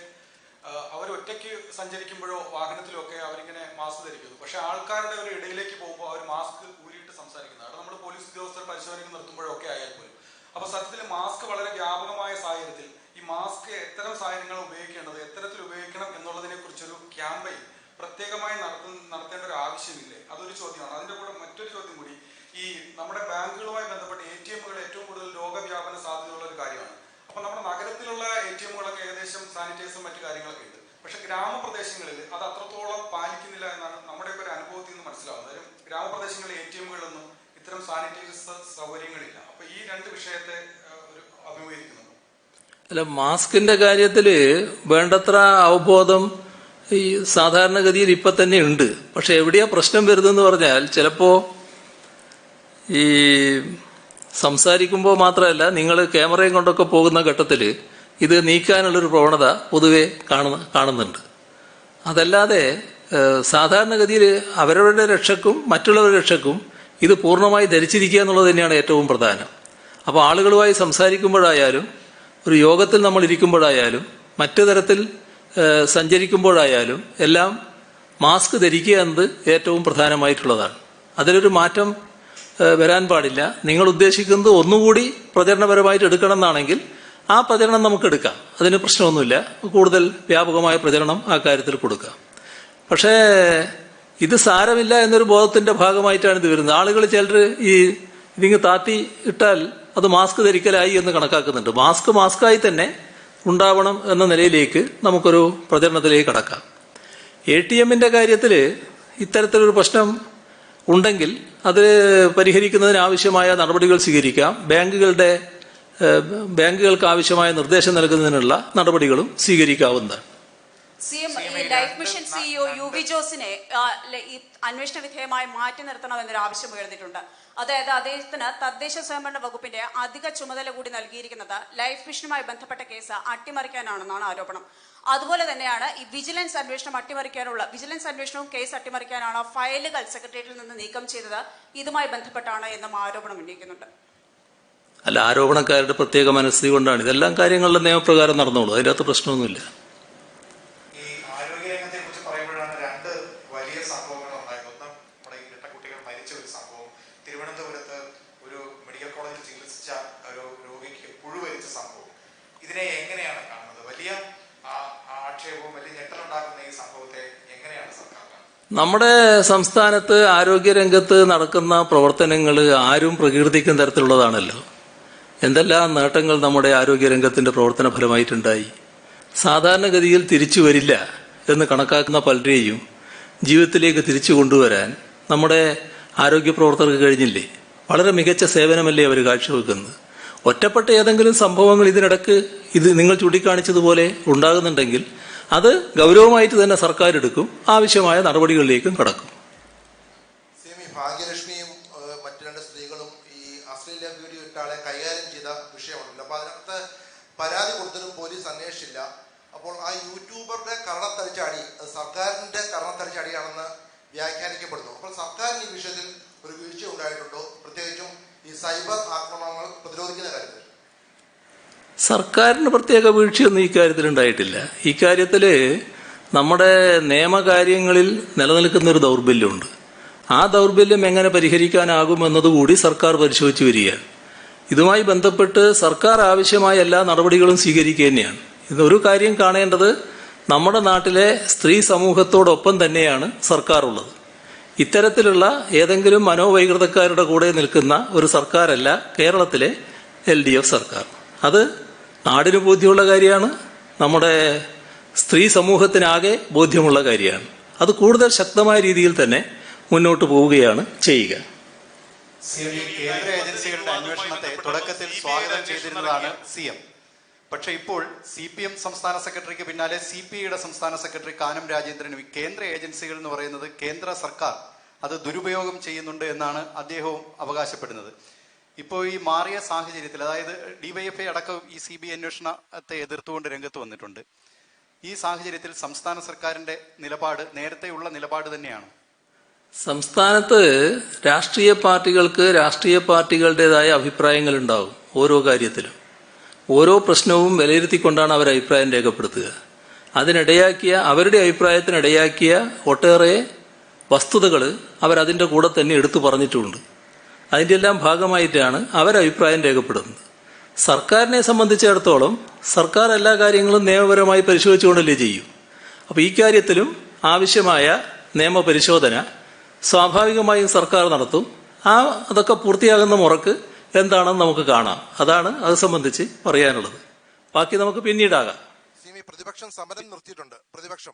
അവർ ഒറ്റയ്ക്ക് സഞ്ചരിക്കുമ്പോഴോ വാഹനത്തിലോ ഒക്കെ അവരിങ്ങനെ മാസ്ക് ധരിക്കുന്നു. പക്ഷെ ആൾക്കാരുടെ ഒരു ഇടയിലേക്ക് പോകുമ്പോൾ അവർ മാസ്ക് ഊരിയിട്ട് സംസാരിക്കുന്നത് അവിടെ നമ്മൾ പോലീസ് ഉദ്യോഗസ്ഥർ പരിശോധനയ്ക്ക് നിർത്തുമ്പോഴൊക്കെ ആയാൽ പോലും. അപ്പൊ സത്യത്തിൽ മാസ്ക് വളരെ വ്യാപകമായ സാഹചര്യത്തിൽ ഈ മാസ്ക് എത്തരം സാഹചര്യങ്ങൾ ഉപയോഗിക്കേണ്ടത്, എത്തരത്തിൽ ഉപയോഗിക്കണം എന്നുള്ളതിനെ കുറിച്ചൊരു ക്യാമ്പയിൻ പ്രത്യേകമായി നടത്തേണ്ട ഒരു ആവശ്യമില്ലേ? അതൊരു ചോദ്യമാണ്. അതിന്റെ കൂടെ മറ്റൊരു ചോദ്യം കൂടി, ഈ നമ്മുടെ ബാങ്കുകളുമായി ബന്ധപ്പെട്ട് ATMകൾ ഏറ്റവും കൂടുതൽ രോഗവ്യാപന സാധ്യതയുള്ള ഒരു കാര്യമാണ്. അപ്പൊ നമ്മുടെ നഗരത്തിലുള്ള ATMകളൊക്കെ ഏകദേശം സാനിറ്റൈസും മറ്റു കാര്യങ്ങളൊക്കെ ഉണ്ട്. പക്ഷെ ഗ്രാമപ്രദേശങ്ങളിൽ അത് അത്രത്തോളം പാലിക്കുന്നില്ല എന്നാണ് നമ്മുടെ ഒരു അനുഭവത്തിൽ നിന്ന് മനസ്സിലാവുന്നത്. ഗ്രാമപ്രദേശങ്ങളിലെ ATMകളിലൊന്നും ഇത്തരം സാനിറ്റൈസർ സൗകര്യങ്ങളില്ല. അപ്പൊ ഈ 2 വിഷയത്തെ ഒരു അഭിമുഖീകരിക്കുന്നു. അല്ല, മാസ്കിന്റെ കാര്യത്തിൽ വേണ്ടത്ര അവബോധം ഈ സാധാരണഗതിയിൽ ഇപ്പം തന്നെ ഉണ്ട്. പക്ഷെ എവിടെയാ പ്രശ്നം വരുന്നതെന്ന് പറഞ്ഞാൽ ചിലപ്പോൾ ഈ സംസാരിക്കുമ്പോൾ മാത്രമല്ല, നിങ്ങൾ ക്യാമറയും കൊണ്ടൊക്കെ പോകുന്ന ഘട്ടത്തിൽ ഇത് നീക്കാനുള്ളൊരു പ്രവണത പൊതുവെ കാണുന്നുണ്ട്. അതല്ലാതെ സാധാരണഗതിയിൽ അവരവരുടെ രക്ഷക്കും മറ്റുള്ളവരുടെ രക്ഷക്കും ഇത് പൂർണ്ണമായി ധരിച്ചിരിക്കുക എന്നുള്ളത് തന്നെയാണ് ഏറ്റവും പ്രധാനം. അപ്പോൾ ആളുകളുമായി സംസാരിക്കുമ്പോഴായാലും ഒരു യോഗത്തിൽ നമ്മൾ ഇരിക്കുമ്പോഴായാലും മറ്റു തരത്തിൽ സഞ്ചരിക്കുമ്പോഴായാലും എല്ലാം മാസ്ക് ധരിക്കുക എന്നത് ഏറ്റവും പ്രധാനമായിട്ടുള്ളതാണ്. അതിലൊരു മാറ്റം വരാൻ പാടില്ല. നിങ്ങൾ ഉദ്ദേശിക്കുന്നത് ഒന്നുകൂടി പ്രചരണപരമായിട്ട് എടുക്കണം എന്നാണെങ്കിൽ ആ പ്രചരണം നമുക്ക് എടുക്കാം, അതിന് പ്രശ്നമൊന്നുമില്ല. കൂടുതൽ വ്യാപകമായ പ്രചരണം ആ കാര്യത്തിൽ കൊടുക്കാം. പക്ഷേ ഇത് സാരമില്ല എന്നൊരു ബോധത്തിന്റെ ഭാഗമായിട്ടാണ് ഇത് വരുന്നത്. ആളുകൾ ചിലർ ഇതിങ്ങ് താത്തി ഇട്ടാൽ അത് മാസ്ക് ധരിക്കലായി എന്ന് കണക്കാക്കുന്നുണ്ട്. മാസ്കായി തന്നെ ഉണ്ടാവണം എന്ന നിലയിലേക്ക് നമുക്കൊരു പ്രചരണത്തിലേക്ക് കടക്കാം. ATMന്റെ കാര്യത്തിൽ ഇത്തരത്തിലൊരു പ്രശ്നം ഉണ്ടെങ്കിൽ അത് പരിഹരിക്കുന്നതിനാവശ്യമായ നടപടികൾ സ്വീകരിക്കാം. ബാങ്കുകൾക്ക് ആവശ്യമായ നിർദ്ദേശം നൽകുന്നതിനുള്ള നടപടികളും സ്വീകരിക്കാവുന്നതാണ്. ലൈഫ് മിഷൻ CEO UV ജോസിനെ ഈ അന്വേഷണ വിധേയമായി മാറ്റി നിർത്തണമെന്നൊരു ആവശ്യം ഉയർന്നിട്ടുണ്ട്. അതായത് അദ്ദേഹത്തിന് തദ്ദേശ സ്വയംഭരണ വകുപ്പിന്റെ അധിക ചുമതല കൂടി നൽകിയിരിക്കുന്നത് ലൈഫ് മിഷനുമായി ബന്ധപ്പെട്ട കേസ് അട്ടിമറിക്കാനാണെന്നാണ് ആരോപണം. അതുപോലെ തന്നെയാണ് ഈ വിജിലൻസ് അന്വേഷണവും കേസ് അട്ടിമറിക്കാനാണ് ഫയലുകൾ സെക്രട്ടേറിയറ്റിൽ നിന്ന് നീക്കം ചെയ്തത്. ഇതുമായി ബന്ധപ്പെട്ടാണ് എന്നും ആരോപണം ഉന്നയിക്കുന്നുണ്ട്. അല്ല, ആരോപണക്കാരുടെ പ്രത്യേക മനസ്ഥിതി കൊണ്ടാണ് ഇതെല്ലാം കാര്യങ്ങളുടെ നിയമപ്രകാരം നടന്നോളൂ. അതിൻ്റെ അകത്ത് പ്രശ്നമൊന്നുമില്ല. നമ്മുടെ സംസ്ഥാനത്ത് ആരോഗ്യരംഗത്ത് നടക്കുന്ന പ്രവർത്തനങ്ങൾ ആരും പ്രകീർത്തിക്കുന്ന തരത്തിലുള്ളതാണല്ലോ. എന്തെല്ലാം നേട്ടങ്ങൾ നമ്മുടെ ആരോഗ്യരംഗത്തിന്റെ പ്രവർത്തന ഫലമായിട്ടുണ്ടായി. സാധാരണഗതിയിൽ തിരിച്ചു വരില്ല എന്ന് കണക്കാക്കുന്ന പലരെയും ജീവിതത്തിലേക്ക് തിരിച്ചു കൊണ്ടുവരാൻ നമ്മുടെ ആരോഗ്യ പ്രവർത്തകർക്ക് കഴിഞ്ഞില്ലേ? വളരെ മികച്ച സേവനമല്ലേ അവർ കാഴ്ചവെക്കുന്നത്. ഒറ്റപ്പെട്ട ഏതെങ്കിലും സംഭവങ്ങൾ ഇതിനിടക്ക് ഇത് നിങ്ങൾ ചൂണ്ടിക്കാണിച്ചതുപോലെ ഉണ്ടാകുന്നുണ്ടെങ്കിൽ അത് ഗൗരവമായിട്ട് തന്നെ സർക്കാർ എടുക്കും, ആവശ്യമായ നടപടികളിലേക്കും കടക്കും. ഭാഗ്യലക്ഷ്മിയും മറ്റു രണ്ട് സ്ത്രീകളും ഈ അശ്ലീല വീഡിയോ ഇട്ട ആളെ കൈകാര്യം ചെയ്ത വിഷയമുണ്ടല്ലോ. അപ്പൊ അതിനകത്ത് പരാതി കൊടുത്തിട്ടും പോലീസ് അന്വേഷിച്ചില്ല. അപ്പോൾ ആ യൂട്യൂബറുടെ കരണത്തടിച്ചാടി സർക്കാരിന്റെ കരണത്തടിച്ചാടിയാണെന്ന് വ്യാഖ്യാനിക്കപ്പെടുന്നു. അപ്പോൾ സർക്കാരിന് ഈ വിഷയത്തിൽ ഒരു വീഴ്ച ഉണ്ടായിട്ടുണ്ടോ, പ്രത്യേകിച്ചും ഈ സൈബർ ആക്രമണങ്ങൾ പ്രതിരോധിക്കുന്ന കാര്യത്തിൽ? സർക്കാരിന് പ്രത്യേക വീഴ്ചയൊന്നും ഇക്കാര്യത്തിൽ ഉണ്ടായിട്ടില്ല. ഇക്കാര്യത്തിൽ നമ്മുടെ നിയമകാര്യങ്ങളിൽ നിലനിൽക്കുന്ന ഒരു ദൗർബല്യമുണ്ട്. ആ ദൗർബല്യം എങ്ങനെ പരിഹരിക്കാനാകുമെന്നതുകൂടി സർക്കാർ പരിശോധിച്ചു വരികയാണ്. ഇതുമായി ബന്ധപ്പെട്ട് സർക്കാർ ആവശ്യമായ എല്ലാ നടപടികളും സ്വീകരിക്കുക തന്നെയാണ്. ഇതൊരു കാര്യം കാണേണ്ടത്, നമ്മുടെ നാട്ടിലെ സ്ത്രീ സമൂഹത്തോടൊപ്പം തന്നെയാണ് സർക്കാർ ഉള്ളത്. ഇത്തരത്തിലുള്ള ഏതെങ്കിലും മനോവൈകൃതക്കാരുടെ കൂടെ നിൽക്കുന്ന ഒരു സർക്കാരല്ല കേരളത്തിലെ LDF സർക്കാർ. അത് നാടിന് ബോധ്യമുള്ള കാര്യമാണ്, നമ്മുടെ സ്ത്രീ സമൂഹത്തിനാകെ ബോധ്യമുള്ള കാര്യമാണ്. അത് കൂടുതൽ ശക്തമായ രീതിയിൽ തന്നെ മുന്നോട്ട് പോവുകയാണ് ചെയ്യുക. കേന്ദ്ര ഏജൻസികളുടെ അന്വേഷണത്തെ തുടക്കത്തിൽ സ്വാഗതം ചെയ്തിരുന്നതാണ് CM. പക്ഷെ ഇപ്പോൾ CPM സംസ്ഥാന സെക്രട്ടറിക്ക് പിന്നാലെ CPIയുടെ സംസ്ഥാന സെക്രട്ടറി കാനം രാജേന്ദ്രനും ഈ കേന്ദ്ര ഏജൻസികൾ എന്ന് പറയുന്നത് കേന്ദ്ര സർക്കാർ അത് ദുരുപയോഗം ചെയ്യുന്നുണ്ട് എന്നാണ് അദ്ദേഹവും അവകാശപ്പെടുന്നത്. ഇപ്പോൾ ഈ മാറിയ സാഹചര്യത്തിൽ, അതായത് DYFI അടക്കം ഈ CBI അന്വേഷണത്തെ എതിർത്തുകൊണ്ട് രംഗത്ത് വന്നിട്ടുണ്ട്. ഈ സാഹചര്യത്തിൽ സംസ്ഥാന സർക്കാരിന്റെ നിലപാട് നേരത്തെയുള്ള നിലപാട് തന്നെയാണ്. സംസ്ഥാനത്ത് രാഷ്ട്രീയ പാർട്ടികൾക്ക് രാഷ്ട്രീയ പാർട്ടികളുടേതായ അഭിപ്രായങ്ങൾ ഉണ്ടാവും. ഓരോ കാര്യത്തിലും ഓരോ പ്രശ്നവും വിലയിരുത്തിക്കൊണ്ടാണ് അവർ അഭിപ്രായം രേഖപ്പെടുത്തുക. അവരുടെ അഭിപ്രായത്തിനിടയാക്കിയ ഒട്ടേറെ വസ്തുതകൾ അവരതിൻ്റെ കൂടെ തന്നെ എടുത്തു പറഞ്ഞിട്ടുമുണ്ട്. അതിൻ്റെ എല്ലാം ഭാഗമായിട്ടാണ് അവരഭിപ്രായം രേഖപ്പെടുന്നത്. സർക്കാരിനെ സംബന്ധിച്ചിടത്തോളം സർക്കാർ എല്ലാ കാര്യങ്ങളും നിയമപരമായി പരിശോധിച്ചുകൊണ്ടല്ലേ ചെയ്യും. അപ്പോൾ ഈ കാര്യത്തിലും ആവശ്യമായ നിയമപരിശോധന സ്വാഭാവികമായും സർക്കാർ നടത്തും. അതൊക്കെ പൂർത്തിയാകുന്ന മുറക്ക് എന്താണെന്ന് നമുക്ക് കാണാം. അതാണ് അത് സംബന്ധിച്ച് പറയാനുള്ളത്. ബാക്കി നമുക്ക് പിന്നീടാകാം. പ്രതിപക്ഷം സമരം നിർത്തിയിട്ടുണ്ട്. പ്രതിപക്ഷം